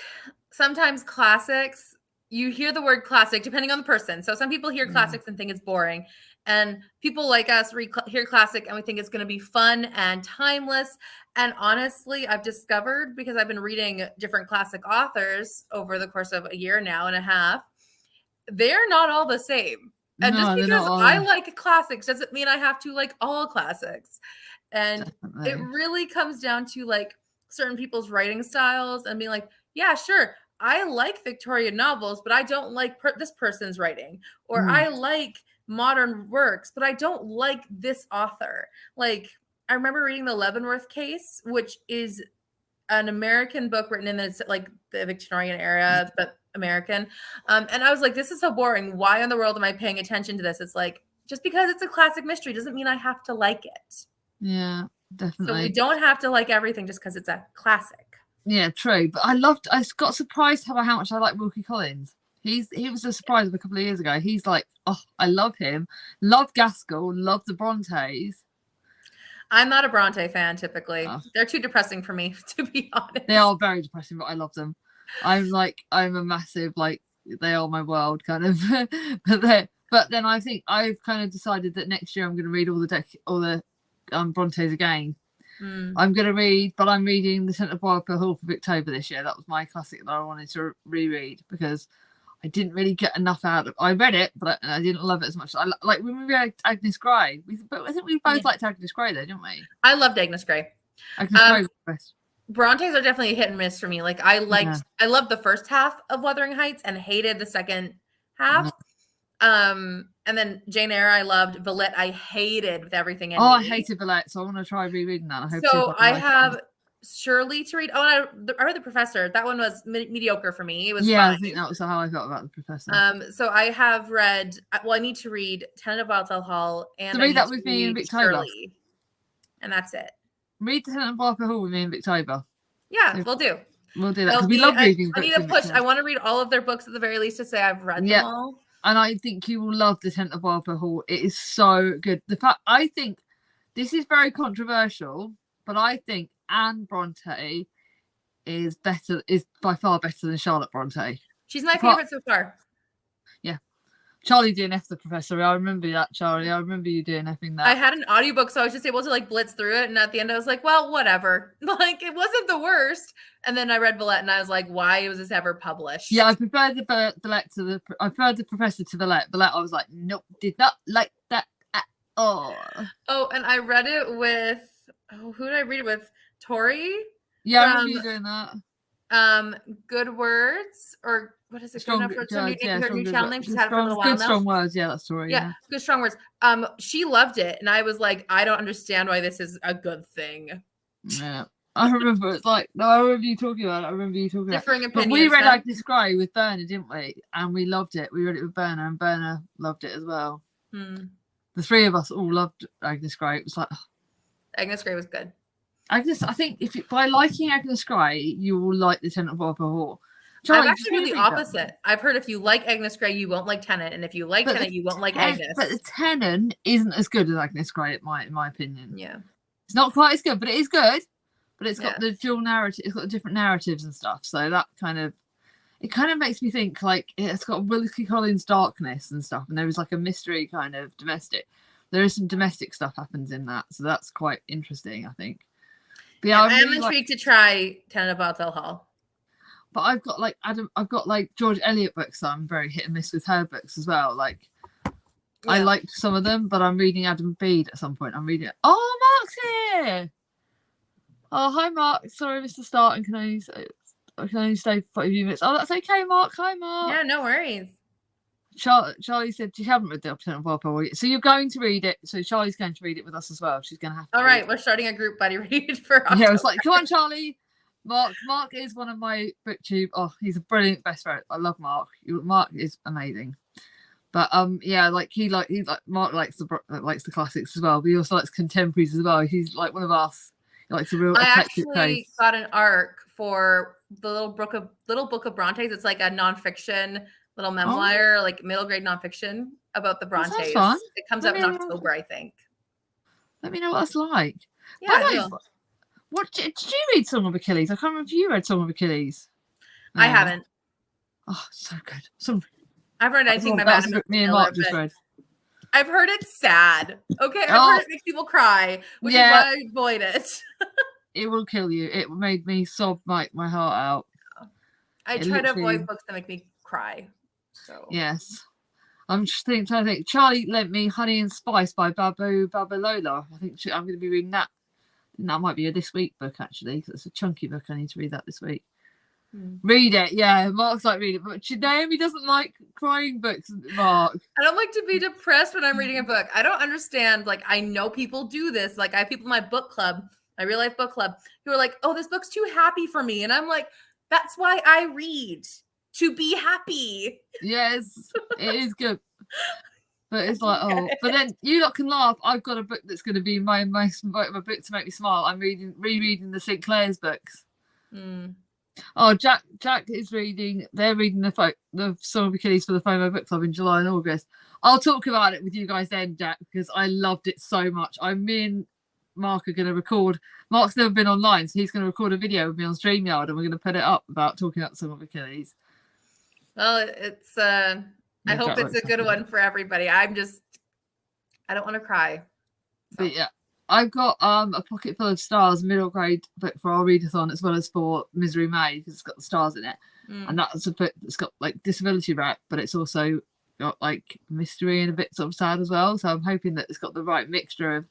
Speaker 2: sometimes classics, you hear the word classic depending on the person. So some people hear classics and think it's boring. And people like us hear classic and we think it's going to be fun and timeless. And honestly, I've discovered, because I've been reading different classic authors over the course of a year now and a half, they're not all the same. And just because I like classics doesn't mean I have to like all classics. And it really comes down to like certain people's writing styles and being like, yeah, sure, I like Victorian novels, but I don't like this person's writing. Or I like modern works, but I don't like this author. Like, I remember reading The Leavenworth Case, which is an American book written in like the Victorian era, but American. And I was like, this is so boring. Why in the world am I paying attention to this? It's like, just because it's a classic mystery doesn't mean I have to like it.
Speaker 1: Yeah, definitely.
Speaker 2: So we don't have to like everything just because it's a classic.
Speaker 1: Yeah, true. But I got surprised how much I like Wilkie Collins. He was a surprise a couple of years ago. He's like, oh, I love him. Love Gaskell. Love the Brontes.
Speaker 2: I'm not a Bronte fan typically. They're too depressing for me, to be honest.
Speaker 1: They are very depressing, but I love them. I'm a massive, like, they are my world kind of. but then I think I've kind of decided that next year I'm going to read all the Brontes again. I'm going to read, but I'm reading The Scent of Wildflower Hall for Victober this year. That was my classic that I wanted to reread because I didn't really get enough out of. I read it, but I didn't love it as much. I like when we read Agnes Grey. But I think we both liked Agnes Grey, though, didn't we?
Speaker 2: I loved Agnes Grey.
Speaker 1: Agnes Grey was the best.
Speaker 2: Brontes are definitely a hit and miss for me. Like I loved the first half of Wuthering Heights and hated the second half. And then Jane Eyre I loved. Villette I hated with everything in me.
Speaker 1: I hated Villette, so I want to try rereading that.
Speaker 2: I have Shirley to read. I read The Professor. That one was mediocre for me. It was fine.
Speaker 1: I think that was how I felt about The Professor.
Speaker 2: So I have read. Well, I need to read Tenant of Wildfell Hall and
Speaker 1: read that with me in Victober.
Speaker 2: Shirley, and that's it.
Speaker 1: Read The Tenant of Wildfell Hall with me in Victober.
Speaker 2: Yeah, we'll do.
Speaker 1: We'll do that because we love reading books.
Speaker 2: I need to push. I want to read all of their books at the very least to say I've read them all.
Speaker 1: And I think you will love The Tenant of Wildfell Hall. It is so good. I think this is very controversial, but I think Anne Bronte is by far better than Charlotte Bronte.
Speaker 2: She's my favorite so far.
Speaker 1: Yeah. Charlie DNF The Professor. I remember that, Charlie. I remember you DNFing that.
Speaker 2: I had an audiobook, so I was just able to like blitz through it. And at the end, I was like, well, whatever. Like, it wasn't the worst. And then I read Villette, and I was like, why was this ever published?
Speaker 1: Yeah, I preferred the Professor to Villette. Villette, I was like, nope, did not like that at all.
Speaker 2: Oh, and I read it with, who did I read it with? Tori?
Speaker 1: Yeah, I remember you doing that.
Speaker 2: Good Words, or what is it?
Speaker 1: Strong,
Speaker 2: her new channel name. She's had it for a little while
Speaker 1: Good
Speaker 2: now.
Speaker 1: Strong Words, yeah, that's Tori.
Speaker 2: Yeah, Good Strong Words. She loved it, and I was like, I don't understand why this is a good thing.
Speaker 1: Yeah, I remember it's like, no, I remember you talking about it.
Speaker 2: Differing opinions.
Speaker 1: But we read Agnes Grey with Berna, didn't we? And we loved it. We read it with Berna, and Berna loved it as well. The three of us all loved Agnes Grey. It was like,
Speaker 2: Agnes Grey was good.
Speaker 1: Agnes, I think by liking Agnes Grey, you will like the Tenant of Walpole Hall.
Speaker 2: I've actually heard the opposite. I've heard if you like Agnes Grey, you won't like Tennant, and if you like Tennant, you won't like Agnes.
Speaker 1: But the Tennant isn't as good as Agnes Grey, in my opinion.
Speaker 2: Yeah,
Speaker 1: it's not quite as good, but it is good. But it's got the dual narrative. It's got the different narratives and stuff. So that kind of makes me think like it's got Wilkie Collins' darkness and stuff, and there is like a mystery kind of domestic. There is some domestic stuff happens in that, so that's quite interesting, I think. But yeah,
Speaker 2: I'm intrigued to try Tenant of Walpole Hall.
Speaker 1: But I've got like George Eliot books that I'm very hit and miss with her books as well. Like I liked some of them, but I'm reading Adam Bede at some point. I'm reading it. Oh, Mark's here. Oh, hi Mark. Sorry, Mr. Start, and can I only stay for a few minutes. Oh, that's okay, Mark. Hi, Mark.
Speaker 2: Yeah, no worries.
Speaker 1: Charlie said she hadn't read the Tenant of Walpole yet, so you're going to read it. So Charlie's going to read it with us as well. She's going to have to.
Speaker 2: All right, we're starting a group buddy read for October.
Speaker 1: Yeah, it's like, come on, Charlie. Mark is one of my booktube. Oh, he's a brilliant best friend. I love Mark. Mark is amazing. But yeah, like Mark likes the classics as well. But he also likes contemporaries as well. He's like one of us. He likes a real.
Speaker 2: I actually got an arc for the Little Book of Brontes. It's like a nonfiction little memoir, like middle grade nonfiction about the Brontes. It comes out in October, I think. Let
Speaker 1: me know what it's like.
Speaker 2: Yeah, I will.
Speaker 1: What did you read? Song of Achilles? I can't remember if you read Song of Achilles.
Speaker 2: I haven't.
Speaker 1: Oh, so good.
Speaker 2: I've read. I think my bad.
Speaker 1: Me and Mark just read.
Speaker 2: I've heard it's sad. Okay, I've heard it makes people cry, which is why I avoid it.
Speaker 1: It will kill you. It made me sob my heart out.
Speaker 2: I try to avoid books that make me cry. So
Speaker 1: yes, I'm just trying to think. Charlie lent me Honey and Spice by Babalola. I think I'm going to be reading that. That might be a this week book actually, because it's a chunky book. I need to read that this week. Read it, yeah. Mark's like read it, but Naomi doesn't like crying books. Mark,
Speaker 2: I don't like to be depressed when I'm reading a book. I don't understand. Like I know people do this. Like I have people in my book club, my real life book club, who are like, "Oh, this book's too happy for me," and I'm like, "That's why I read, to be happy." Yes,
Speaker 1: it is good. But it's like, but then you lot can laugh. I've got a book that's going to be my book to make me smile. I'm rereading the Sinclair's books. Oh, Jack is reading. They're reading the Song of Achilles for the FOMO book club in July and August. I'll talk about it with you guys then, Jack, because I loved it so much. Me and Mark are going to record. Mark's never been online, so he's going to record a video with me on StreamYard, and we're going to put it up about talking about the Song of Achilles.
Speaker 2: Well, it's. I hope it's a good one for everybody. I don't want to cry.
Speaker 1: So. But yeah, I've got a Pocket Full of Stars middle grade book for our readathon, as well as for Misery May, because it's got the stars in it. And that's a book that's got like disability wrap, but it's also got like mystery and a bit sort of sad as well. So I'm hoping that it's got the right mixture of.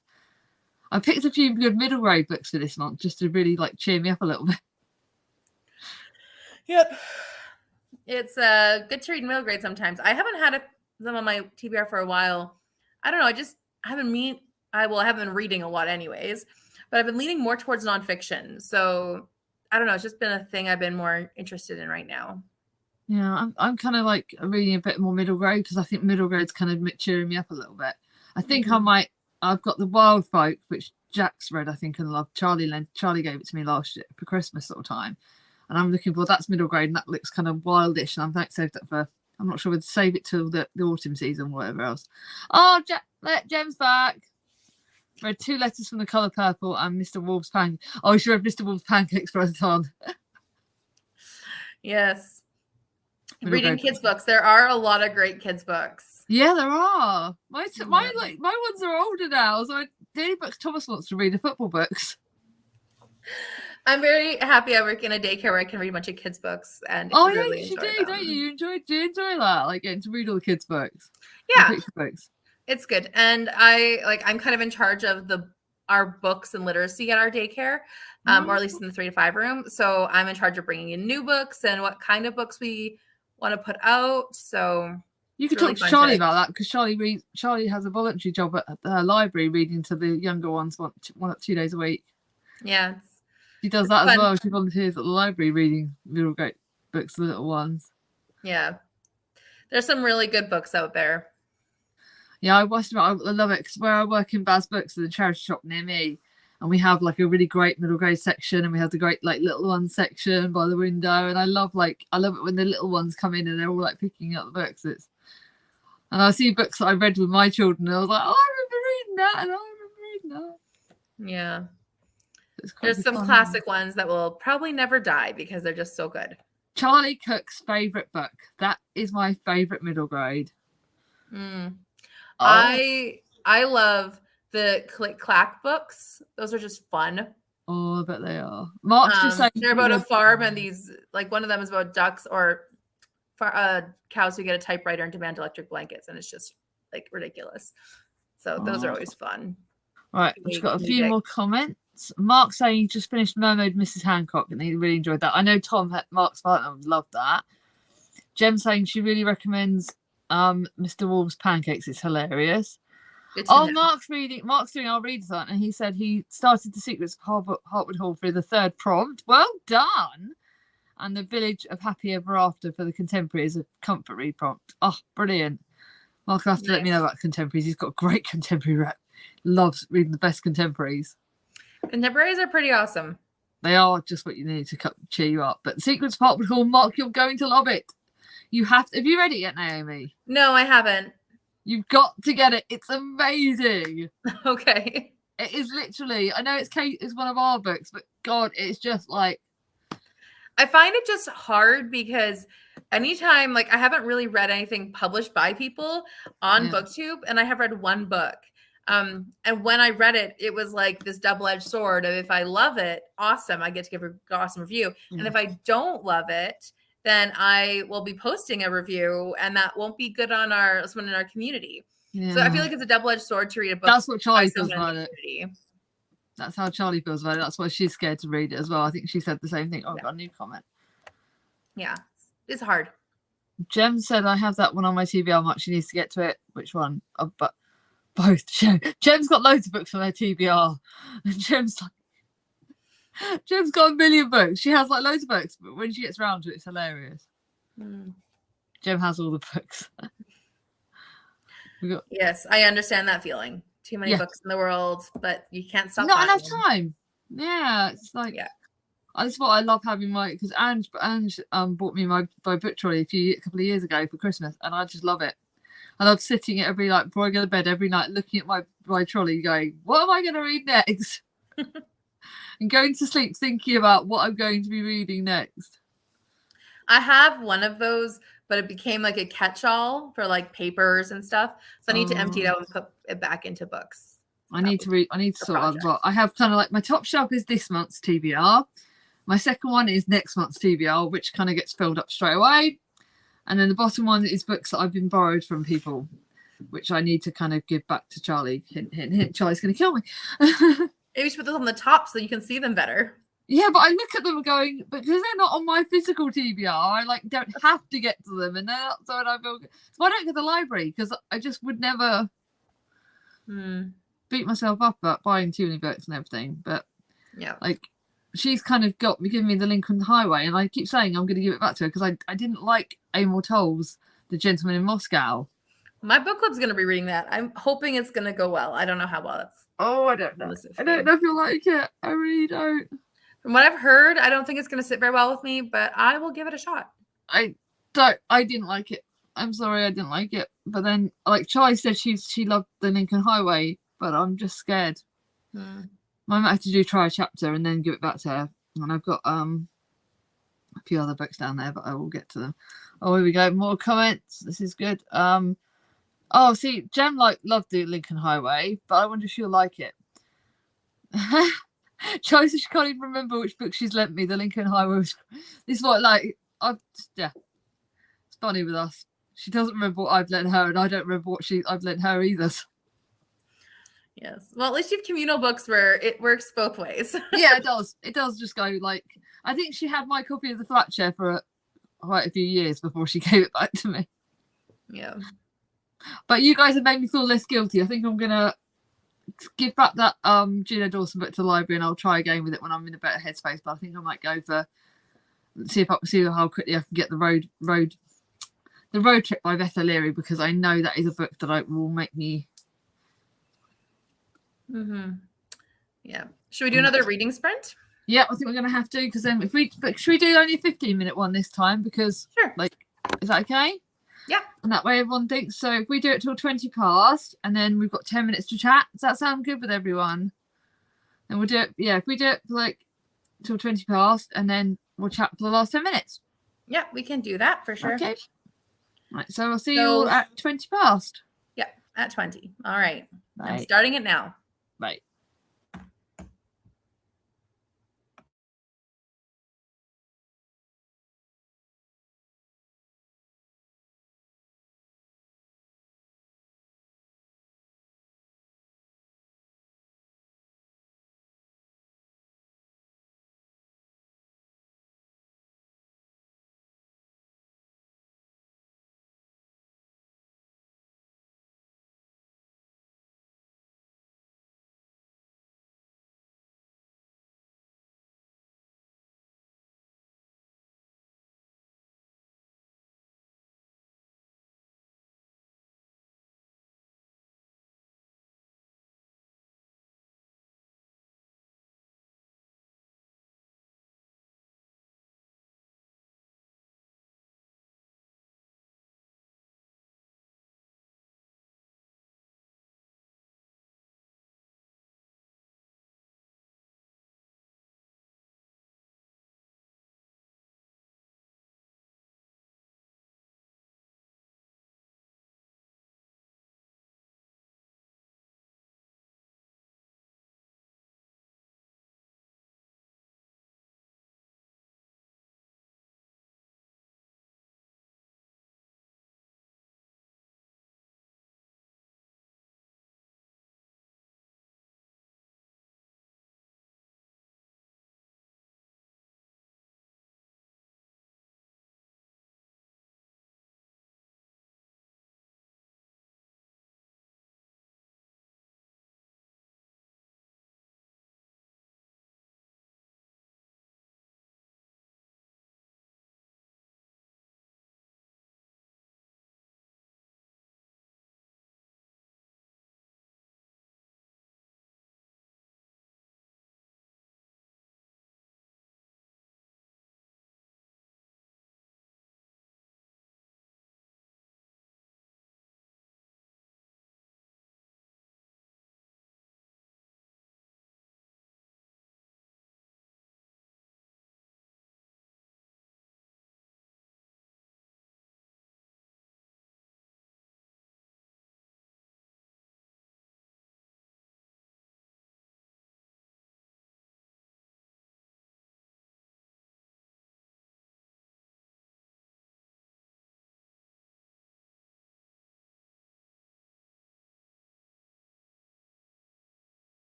Speaker 1: I picked a few good middle grade books for this month just to really like cheer me up a little bit.
Speaker 2: Yep. It's good to read middle grade sometimes. I haven't had them on my TBR for a while. I don't know. I haven't been reading a lot anyways, but I've been leaning more towards nonfiction. So I don't know. It's just been a thing I've been more interested in right now.
Speaker 1: Yeah, I'm kind of like reading a bit more middle grade because I think middle grade's kind of cheering me up a little bit. I think I've got The Wild Folk, which Jack's read, I think, and loved. Charlie gave it to me last year for Christmas sort of time. And I'm looking for that's middle grade, and that looks kind of wildish. And I'm like saved that for. I'm not sure whether to save it till the autumn season, or whatever else. Oh, Jem's back. Read 2 letters from The Colour Purple and Mr. Wolf's Pancakes. Oh, she read Mr. Wolf's Pancakes for us on.
Speaker 2: Yes. Reading kids' books. There are a lot of great kids' books.
Speaker 1: Yeah, there are. My ones are older now, so the only books Thomas wants to read are football books.
Speaker 2: I'm very happy I work in a daycare where I can read a bunch of kids' books. And
Speaker 1: really you do, don't you? Do you enjoy that? Like getting to read all the kids' books?
Speaker 2: Yeah.
Speaker 1: Picture books.
Speaker 2: It's good. And I'm kind of in charge of our books and literacy at our daycare, or at least in the 3 to 5 room. So I'm in charge of bringing in new books and what kind of books we want to put out. So
Speaker 1: you could talk to Charlie about that, because Charlie has a voluntary job at the library reading to the younger ones 2 days a week.
Speaker 2: Yeah.
Speaker 1: She does that as well. She volunteers at the library reading real great books for the little ones.
Speaker 2: Yeah. There's some really good books out there.
Speaker 1: Yeah, I love it because where I work in Baz Books, there's a charity shop near me, and we have like a really great middle grade section, and we have the great like little ones section by the window, and I love it when the little ones come in and they're all like picking up the books. And I see books that I read with my children, and I was like, oh, I remember reading that, and I remember reading that.
Speaker 2: Yeah. There's some classic ones that will probably never die because they're just so good.
Speaker 1: Charlie Cook's favorite book. That is my favorite middle grade.
Speaker 2: Oh. I love the Click Clack books. Those are just fun.
Speaker 1: Oh, I bet they are. Mark's just saying
Speaker 2: they're about a farm, and these, like, one of them is about ducks or cows who get a typewriter and demand electric blankets, and it's just like ridiculous. So those are always fun.
Speaker 1: Right, we've got a few more comments. Mark saying he just finished Mermaid Mrs. Hancock and he really enjoyed that. I know Mark's partner loved that. Jem saying she really recommends Mr. Wolf's Pancakes. It's hilarious. Mark's doing our readathon, and he said he started The Secrets of Hartwood Hall through the third prompt. Well done. And The Village of Happy Ever After for the contemporary is a comfort read prompt. Oh, brilliant. Mark will have to let me know about contemporaries. He's got a great contemporary rep. Loves reading the best contemporaries.
Speaker 2: Contemporaries are pretty awesome.
Speaker 1: They are just what you need to cheer you up. But The Secrets of Hartwood Hall, Mark, you're going to love it. Have you read it yet, Naomi?
Speaker 2: No, I haven't.
Speaker 1: You've got to get it. It's amazing.
Speaker 2: Okay.
Speaker 1: It is literally, I know it's one of our books, but God, it's just like.
Speaker 2: I find it just hard because anytime, like, I haven't really read anything published by people on BookTube, and I have read one book. And when I read it, it was like this double-edged sword of, if I love it, awesome, I get to give an awesome review. And if I don't love it, then I will be posting a review, and that won't be good on someone in our community. So I feel like it's a double-edged sword to read a book.
Speaker 1: That's what Charlie feels about it. That's how Charlie feels about it. That's why she's scared to read it as well. I think she said the same thing. Oh, I've got a new comment.
Speaker 2: Yeah, it's hard.
Speaker 1: Jem said, I have that one on my TBR. Much she needs to get to it. Which one? But both. Jem's got loads of books on her TBR, and Jem's got a million books. She has like loads of books, but when she gets around to it, it's hilarious. Jem has all the books.
Speaker 2: Yes, I understand that feeling. Too many books in the world, but you can't stop.
Speaker 1: Not enough time. Yeah, it's like that's what I love having because Ange bought me my book trolley a couple of years ago for Christmas, and I just love it. I love sitting at every night before I go to bed every night, looking at my trolley, going, "What am I going to read next?" and going to sleep thinking about what I'm going to be reading next.
Speaker 2: I have one of those, but it became like a catch-all for like papers and stuff. So I need to empty it out and put it back into books. I need to
Speaker 1: sort of. Well, I have kind of like my top shelf is this month's TBR. My second one is next month's TBR, which kind of gets filled up straight away. And then the bottom one is books that I've been borrowed from people, which I need to kind of give back to Charlie. Hint, hint, hint. Charlie's going to kill me.
Speaker 2: Maybe you should put those on the top so you can see them better.
Speaker 1: Yeah, but I look at them going, because they're not on my physical TBR, I like don't have to get to them, and then so I feel. So I don't go to the library because I just would never beat myself up about buying too many books and everything. But like she's kind of given me the Lincoln Highway, and I keep saying I'm going to give it back to her because I didn't like Amor Towles' The Gentleman in Moscow.
Speaker 2: My book club's going to be reading that. I'm hoping it's going to go well. I don't know how well that's.
Speaker 1: Oh, I don't know. I don't know if you'll like it. I really don't.
Speaker 2: From what I've heard, I don't think it's going to sit very well with me, but I will give it a shot.
Speaker 1: I didn't like it. I'm sorry, I didn't like it. But then, like Charlie said, she loved the Lincoln Highway, but I'm just scared. I might have to try a chapter and then give it back to her. And I've got a few other books down there, but I will get to them. Oh, here we go. More comments. This is good. See, Jem loved the Lincoln Highway, but I wonder if she'll like it. Charlie says she can't even remember which book she's lent me. The Lincoln Highway was. This is what it's funny with us. She doesn't remember what I've lent her, and I don't remember what I've lent her either.
Speaker 2: Yes. Well, at least you have communal books where it works both ways.
Speaker 1: Yeah, it does. It does just go like. I think she had my copy of the Flatshare for quite a few years before she gave it back to me.
Speaker 2: Yeah.
Speaker 1: But you guys have made me feel less guilty. I think I'm gonna give back that Gina Dawson book to the library, and I'll try again with it when I'm in a better headspace. But I think I might go for see how quickly I can get the road trip by Beth O'Leary, because I know that is a book that will make me.
Speaker 2: Yeah. Should we do another reading sprint?
Speaker 1: Yeah, I think we're going to have to, because then should we do only a 15-minute one this time? Because is that okay?
Speaker 2: Yeah.
Speaker 1: And that way everyone thinks. So if we do it till 20 past, and then we've got 10 minutes to chat, does that sound good with everyone? And we'll do it. Yeah, if we do it till 20 past, and then we'll chat for the last 10 minutes.
Speaker 2: Yeah, we can do that for sure.
Speaker 1: Okay. Right. So I'll see you all at 20 past.
Speaker 2: Yeah, at 20. All right.
Speaker 1: Bye.
Speaker 2: I'm starting it now.
Speaker 1: Bye.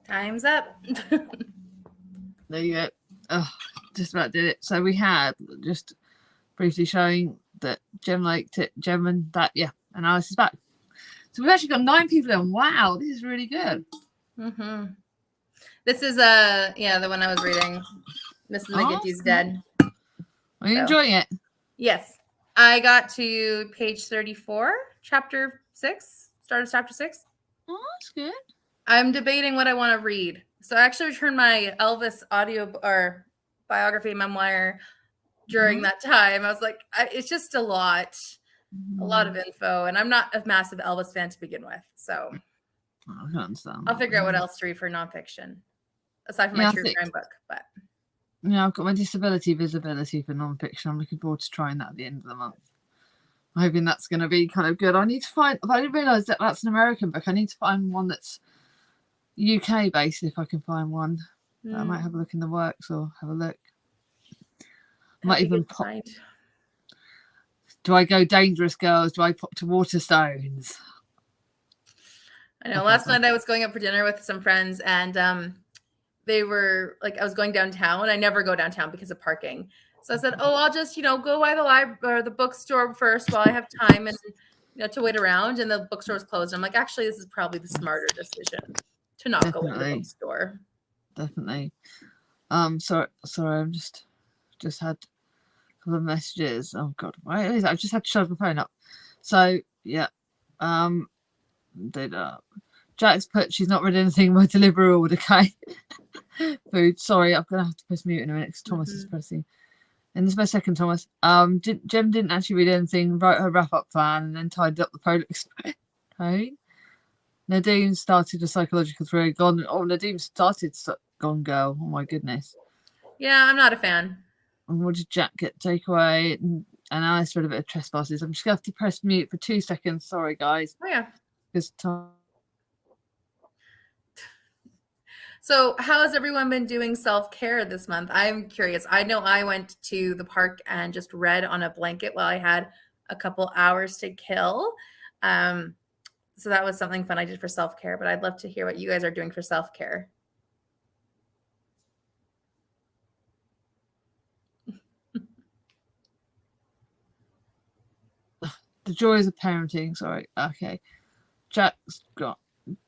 Speaker 2: Time's up.
Speaker 1: There you go. Oh, just about did it. So we had just briefly showing that Gem liked it, Gem and that, yeah, and Alice is back. So we've actually got 9 people in. Wow, this is really good.
Speaker 2: This is the one I was reading. Mrs. McGinty's dead.
Speaker 1: Are you enjoying it?
Speaker 2: Yes. I got to page 34, chapter 6. Started chapter 6.
Speaker 1: Oh, that's good.
Speaker 2: I'm debating what I want to read. So I actually returned my Elvis audio or biography memoir during that time. I was like, it's just a lot of info, and I'm not a massive Elvis fan to begin with. So
Speaker 1: I can understand.
Speaker 2: I'll figure out what else to read for nonfiction, aside from my true crime book. But
Speaker 1: yeah, I've got my disability visibility for nonfiction. I'm looking forward to trying that at the end of the month. I'm hoping that's going to be kind of good. I need to find. I didn't realise that that's an American book. I need to find one that's UK based if I can find one. I might have a look in the works or have a look. I might even pop. Do I go Dangerous Girls? Do I pop to Waterstones?
Speaker 2: I know. Last night I was going up for dinner with some friends, and they were like, I was going downtown. I never go downtown because of parking. So I said, I'll just, go by the library or the bookstore first while I have time and, to wait around. And the bookstore was closed. I'm like, actually, this is probably the smarter decision to not go to the bookstore.
Speaker 1: Definitely. Sorry, I'm just had a couple of messages. Oh God, why is it? I just had to shut my phone up. So yeah, Jack's put she's not read anything by delivery order. Okay. Food. Sorry, I'm gonna have to press mute in a minute because Thomas is pressing. And this is my second Thomas. Jem didn't actually read anything. Wrote her wrap up plan and then tidied up the Polar Express. Okay. Nadine started a psychological thriller. Nadine started Gone Girl. Oh my goodness.
Speaker 2: Yeah, I'm not a fan.
Speaker 1: And what did Jack get takeaway? And Alice read a bit of Trespassers. I'm just going to have to press mute for 2 seconds. Sorry, guys.
Speaker 2: Oh, yeah.
Speaker 1: Because time.
Speaker 2: So how has everyone been doing self-care this month? I'm curious. I know I went to the park and just read on a blanket while I had a couple hours to kill. So that was something fun I did for self-care, but I'd love to hear what you guys are doing for self-care.
Speaker 1: The joys of parenting. Sorry. Okay. Jack's got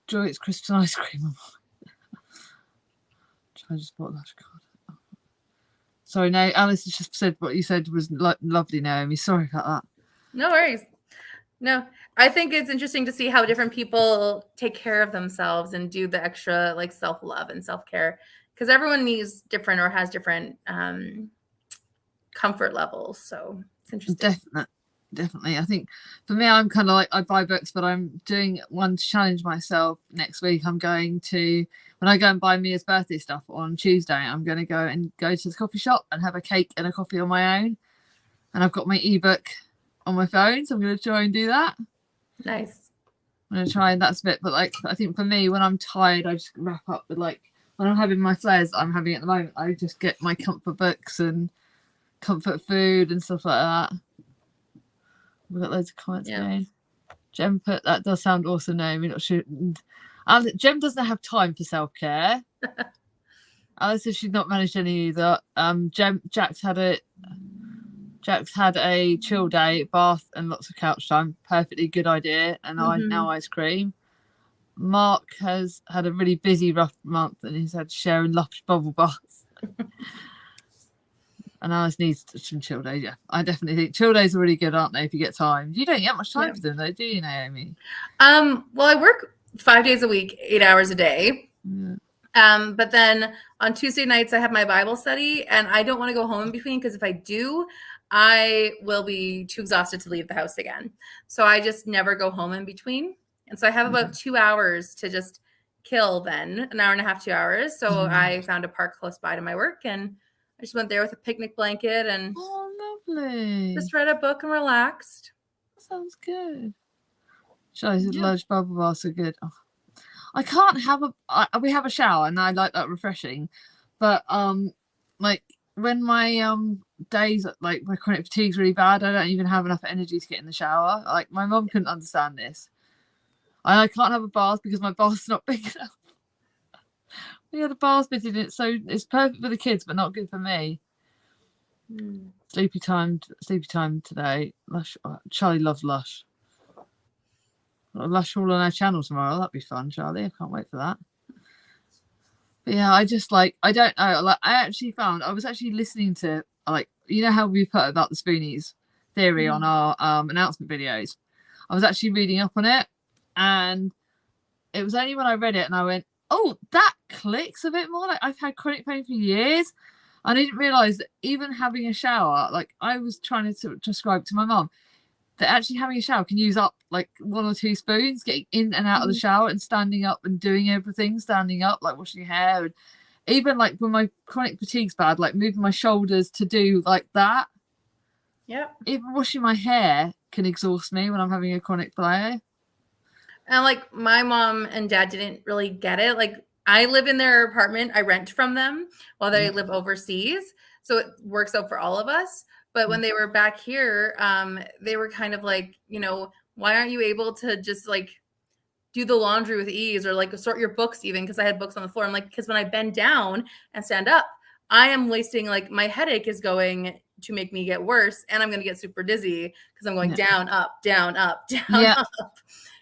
Speaker 1: joy. It's Christmas ice cream. I just bought that card. Sorry, no. Alice has just said what you said was lovely, Naomi. Sorry about that.
Speaker 2: No worries. No, I think it's interesting to see how different people take care of themselves and do the extra like self-love and self-care, because everyone needs different or has different comfort levels. So it's interesting.
Speaker 1: Definitely. I think for me, I'm kind of like, I buy books, but I'm doing one to challenge myself next week. I'm going to, when I go and buy Mia's birthday stuff on Tuesday, I'm going to go to the coffee shop and have a cake and a coffee on my own. And I've got my ebook on my phone, so I'm going to try and do that.
Speaker 2: Nice.
Speaker 1: I'm going to try, and that's a bit, but like, I think for me, when I'm tired, I just wrap up with like, when I'm having my flares I'm having at the moment, I just get my comfort books and comfort food and stuff like that. We've got loads of comments going. Jem put, that does sound awesome, Naomi. Not sure. Jem doesn't have time for self-care. Alice says she's not managed any either. Jack's had a chill day, bath and lots of couch time. Perfectly good idea. And now ice cream. Mark has had a really busy, rough month, and he's had to share in lush bubble baths. And Alice needs some chill days. Yeah, I definitely think chill days are really good, aren't they? If you get time, you don't get much time for them, though, do you, Naomi?
Speaker 2: Well, I work 5 days a week, 8 hours a day. Yeah. But then on Tuesday nights, I have my Bible study, and I don't want to go home in between, because if I do, I will be too exhausted to leave the house again. So I just never go home in between. And so I have about 2 hours to just kill then, an hour and a half, 2 hours. So I found a park close by to my work, and I just went there with a picnic blanket and
Speaker 1: lovely.
Speaker 2: Just read a book and relaxed.
Speaker 1: That sounds good. Large bubble baths are good. Oh. I can't have we have a shower and I like that refreshing, but like when my days, like my chronic fatigue's really bad, I don't even have enough energy to get in the shower. Like my mum couldn't understand this. I can't have a bath because my bath's not big enough. Yeah, the bar's busy. So it's perfect for the kids, but not good for me. Sleepy time today. Lush. Charlie loves Lush. Lush all on our channel tomorrow. That'd be fun, Charlie. I can't wait for that. But yeah, I just I don't know. Like, I actually found I was actually listening to you know how we put about the Spoonies theory on our announcement videos. I was actually reading up on it, and it was only when I read it and I went, oh, that clicks a bit more. Like, I've had chronic pain for years. I didn't realise that even having a shower, like I was trying to describe to my mum, that actually having a shower can use up like 1 or 2 spoons, getting in and out of the shower and standing up and doing everything, standing up, like washing your hair. And even like when my chronic fatigue's bad, like moving my shoulders to do like that.
Speaker 2: Yep.
Speaker 1: Even washing my hair can exhaust me when I'm having a chronic flare.
Speaker 2: And like my mom and dad didn't really get it. Like I live in their apartment. I rent from them while they live overseas. So it works out for all of us. But when they were back here, they were kind of like, you know, why aren't you able to just like do the laundry with ease or like sort your books even? Because I had books on the floor. I'm like, because when I bend down and stand up, I am wasting, like my headache is going to make me get worse. And I'm going to get super dizzy because I'm going down, up, down, up, down, up,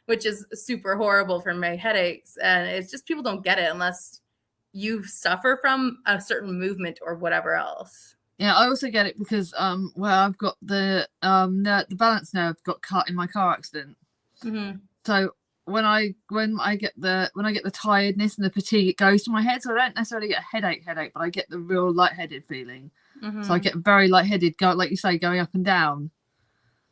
Speaker 2: which is super horrible for my headaches. And it's just people don't get it unless you suffer from a certain movement or whatever else.
Speaker 1: Yeah, I also get it because where I've got the balance nerve got cut in my car accident. So when I get the tiredness and the fatigue, it goes to my head. So I don't necessarily get a headache, but I get the real lightheaded feeling. So I get very lightheaded, like you say, going up and down.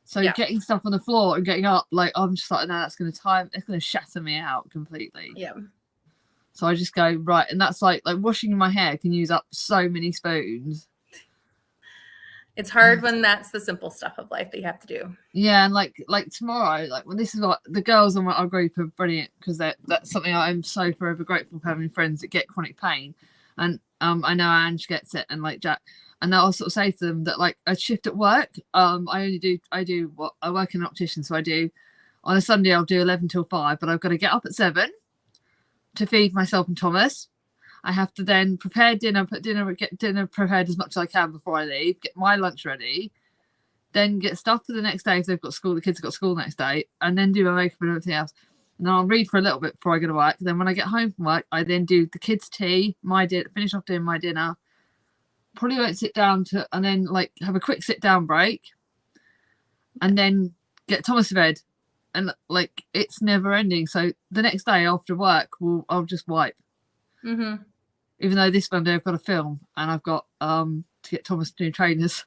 Speaker 1: So getting stuff on the floor and getting up, like I'm just like, no, it's going to shatter me out completely.
Speaker 2: Yeah.
Speaker 1: So I just go right, and that's like washing my hair can use up so many spoons.
Speaker 2: It's hard when that's the simple stuff of life that you have to do.
Speaker 1: Yeah, and like tomorrow, like when this is what the girls on our group are brilliant because that's something I'm so forever grateful for, having friends that get chronic pain, and I know Ange gets it, and like Jack, and I'll sort of say to them that like a shift at work, I work in an optician, so I do on a Sunday I'll do 11 till 5, but I've got to get up at 7 to feed myself and Thomas. I have to then prepare dinner, get dinner prepared as much as I can before I leave, get my lunch ready, then get stuff for the next day if they've got school, the kids have got school the next day, and then do my makeup and everything else. And then I'll read for a little bit before I go to work. Then when I get home from work, I then do the kids' tea, finish off doing my dinner. Probably won't sit down and then like have a quick sit down break, and then get Thomas to bed. And like it's never ending. So the next day after work, I'll just wipe. Even though this Monday I've got a film and I've got to get Thomas new trainers.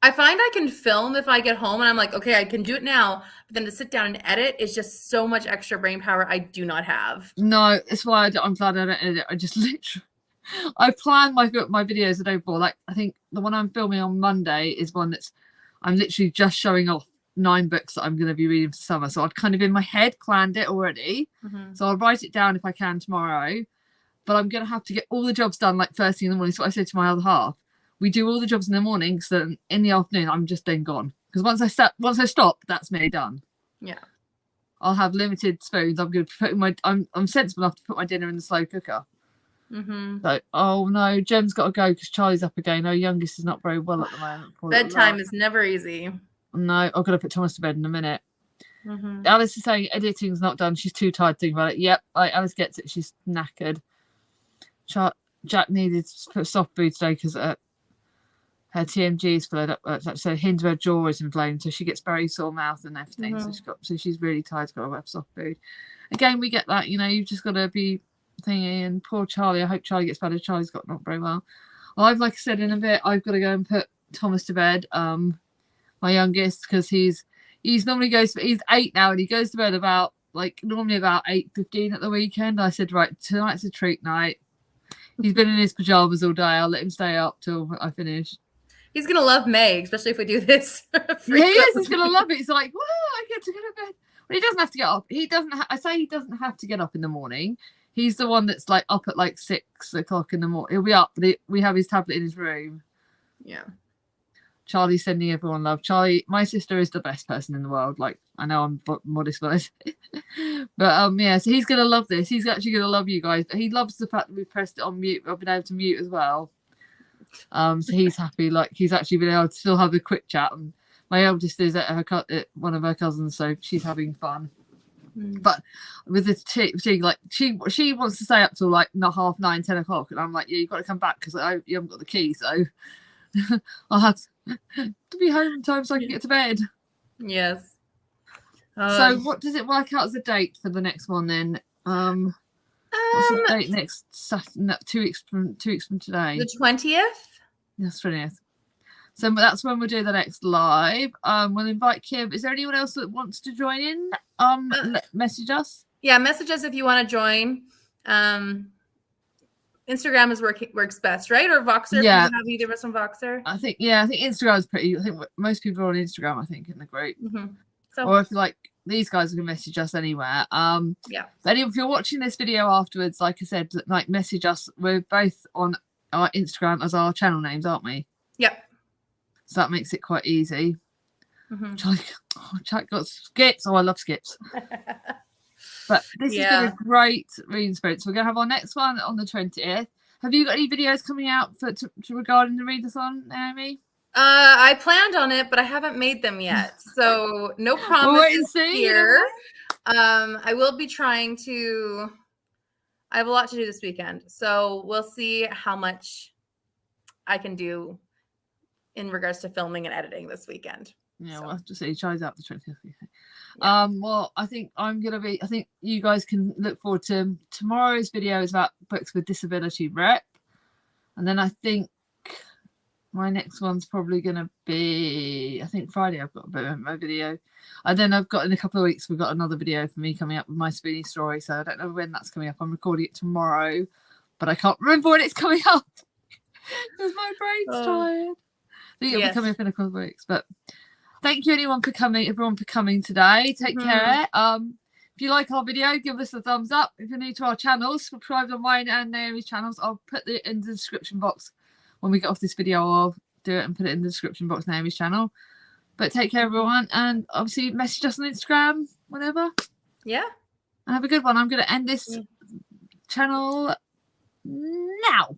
Speaker 2: I find I can film if I get home and I'm like, okay, I can do it now. But then to sit down and edit is just so much extra brain power I do not have.
Speaker 1: No, that's why I'm glad I don't edit it. I just literally, I plan my videos the day before. Like I think the one I'm filming on Monday is one that's I'm literally just showing off 9 books that I'm going to be reading for summer. So I'd kind of in my head planned it already. So I'll write it down if I can tomorrow. But I'm going to have to get all the jobs done like first thing in the morning. So I said to my other half, we do all the jobs in the morning, so in the afternoon I'm just then gone. Because once I stop, that's me done.
Speaker 2: Yeah.
Speaker 1: I'll have limited spoons. I'm going to put I'm sensible enough to put my dinner in the slow cooker. So, oh no, Jem's got to go because Charlie's up again. Our youngest is not very well at the moment.
Speaker 2: Bedtime is never easy.
Speaker 1: No, I've got to put Thomas to bed in a minute. Alice is saying editing's not done. She's too tired to think about it. Yep, Alice gets it. She's knackered. Jack needed to put soft food today because her TMG is flared up. So hinge of her jaw is inflamed, so she gets very sore mouth and everything. So she's really tired. Got to have soft food. Again, we get that. You know, you've just got to be thinking. And poor Charlie. I hope Charlie gets better. Charlie's got not very well. Like I said, in a bit, I've got to go and put Thomas to bed. My youngest, because he's 8 now, and he goes to bed normally about 8:15 at the weekend. I said, right, tonight's a treat night. He's been in his pajamas all day. I'll let him stay up till I finish.
Speaker 2: He's gonna love May, especially if we do this.
Speaker 1: Yeah, he is. He's gonna love it. It's like, whoa, I get to go to bed. But he doesn't have to get up. He doesn't have to get up in the morning. He's the one that's like up at like 6 o'clock in the morning. He'll be up, but we have his tablet in his room.
Speaker 2: Yeah.
Speaker 1: Charlie's sending everyone love. Charlie, my sister is the best person in the world. Like, I know I'm modest, but yeah, so he's gonna love this. He's actually gonna love you guys. He loves the fact that we pressed it on mute. I've been able to mute as well. So he's happy. Like, he's actually been able to still have a quick chat. And my eldest is at one of her cousins, so she's having fun. But with the thing, like she wants to stay up till like 9:30, 10 o'clock, and I'm like, yeah, you've got to come back because you haven't got the key, so I'll have to be home in time so I can get to bed.
Speaker 2: Yes.
Speaker 1: So what does it work out as a date for the next one then? What's the date next Saturday? 2 weeks from today.
Speaker 2: The 20th.
Speaker 1: Yes, 20th. So that's when we'll do the next live. We'll invite Kim. Is there anyone else that wants to join in? Message us.
Speaker 2: Yeah, message us if you want to join. Instagram works best, right? Or Voxer?
Speaker 1: Yeah.
Speaker 2: If you have either of us on Voxer.
Speaker 1: I think Instagram is pretty. I think most people are on Instagram. I think in the group.
Speaker 2: So,
Speaker 1: or if like these guys can message us anywhere.
Speaker 2: Yeah.
Speaker 1: But if you're watching this video afterwards, like I said, like message us. We're both on our Instagram as our channel names, aren't we?
Speaker 2: Yep.
Speaker 1: So that makes it quite easy. Jack got skips. Oh, I love skips. But this has been a great reading spirit. So we're going to have our next one on the 20th. Have you got any videos coming out to regarding the readathon, Naomi?
Speaker 2: I planned on it, but I haven't made them yet. So no promises
Speaker 1: we'll wait and see,
Speaker 2: here. I will be trying to. I have a lot to do this weekend, so we'll see how much I can do in regards to filming and editing this weekend.
Speaker 1: Yeah, we'll have to see. Tries out the 20th. Yeah. Well, I think you guys can look forward to tomorrow's video is about books with disability rep, and then I think my next one's probably gonna be Friday. I've got my video, and then I've got in a couple of weeks we've got another video for me coming up with my Spoonies story. So I don't know when that's coming up. I'm recording it tomorrow, but I can't remember when it's coming up because my brain's tired. I think it'll be coming up in a couple of weeks, but. Thank you everyone for coming today. Take care. If you like our video, give us a thumbs up. If you're new to our channel, subscribe on mine and Naomi's channels. I'll put it in the description box when we get off this video. I'll do it and put it in the description box, Naomi's channel. But take care everyone, and obviously message us on Instagram, whatever.
Speaker 2: Yeah.
Speaker 1: And have a good one. I'm going to end this channel now.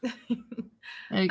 Speaker 1: There you go.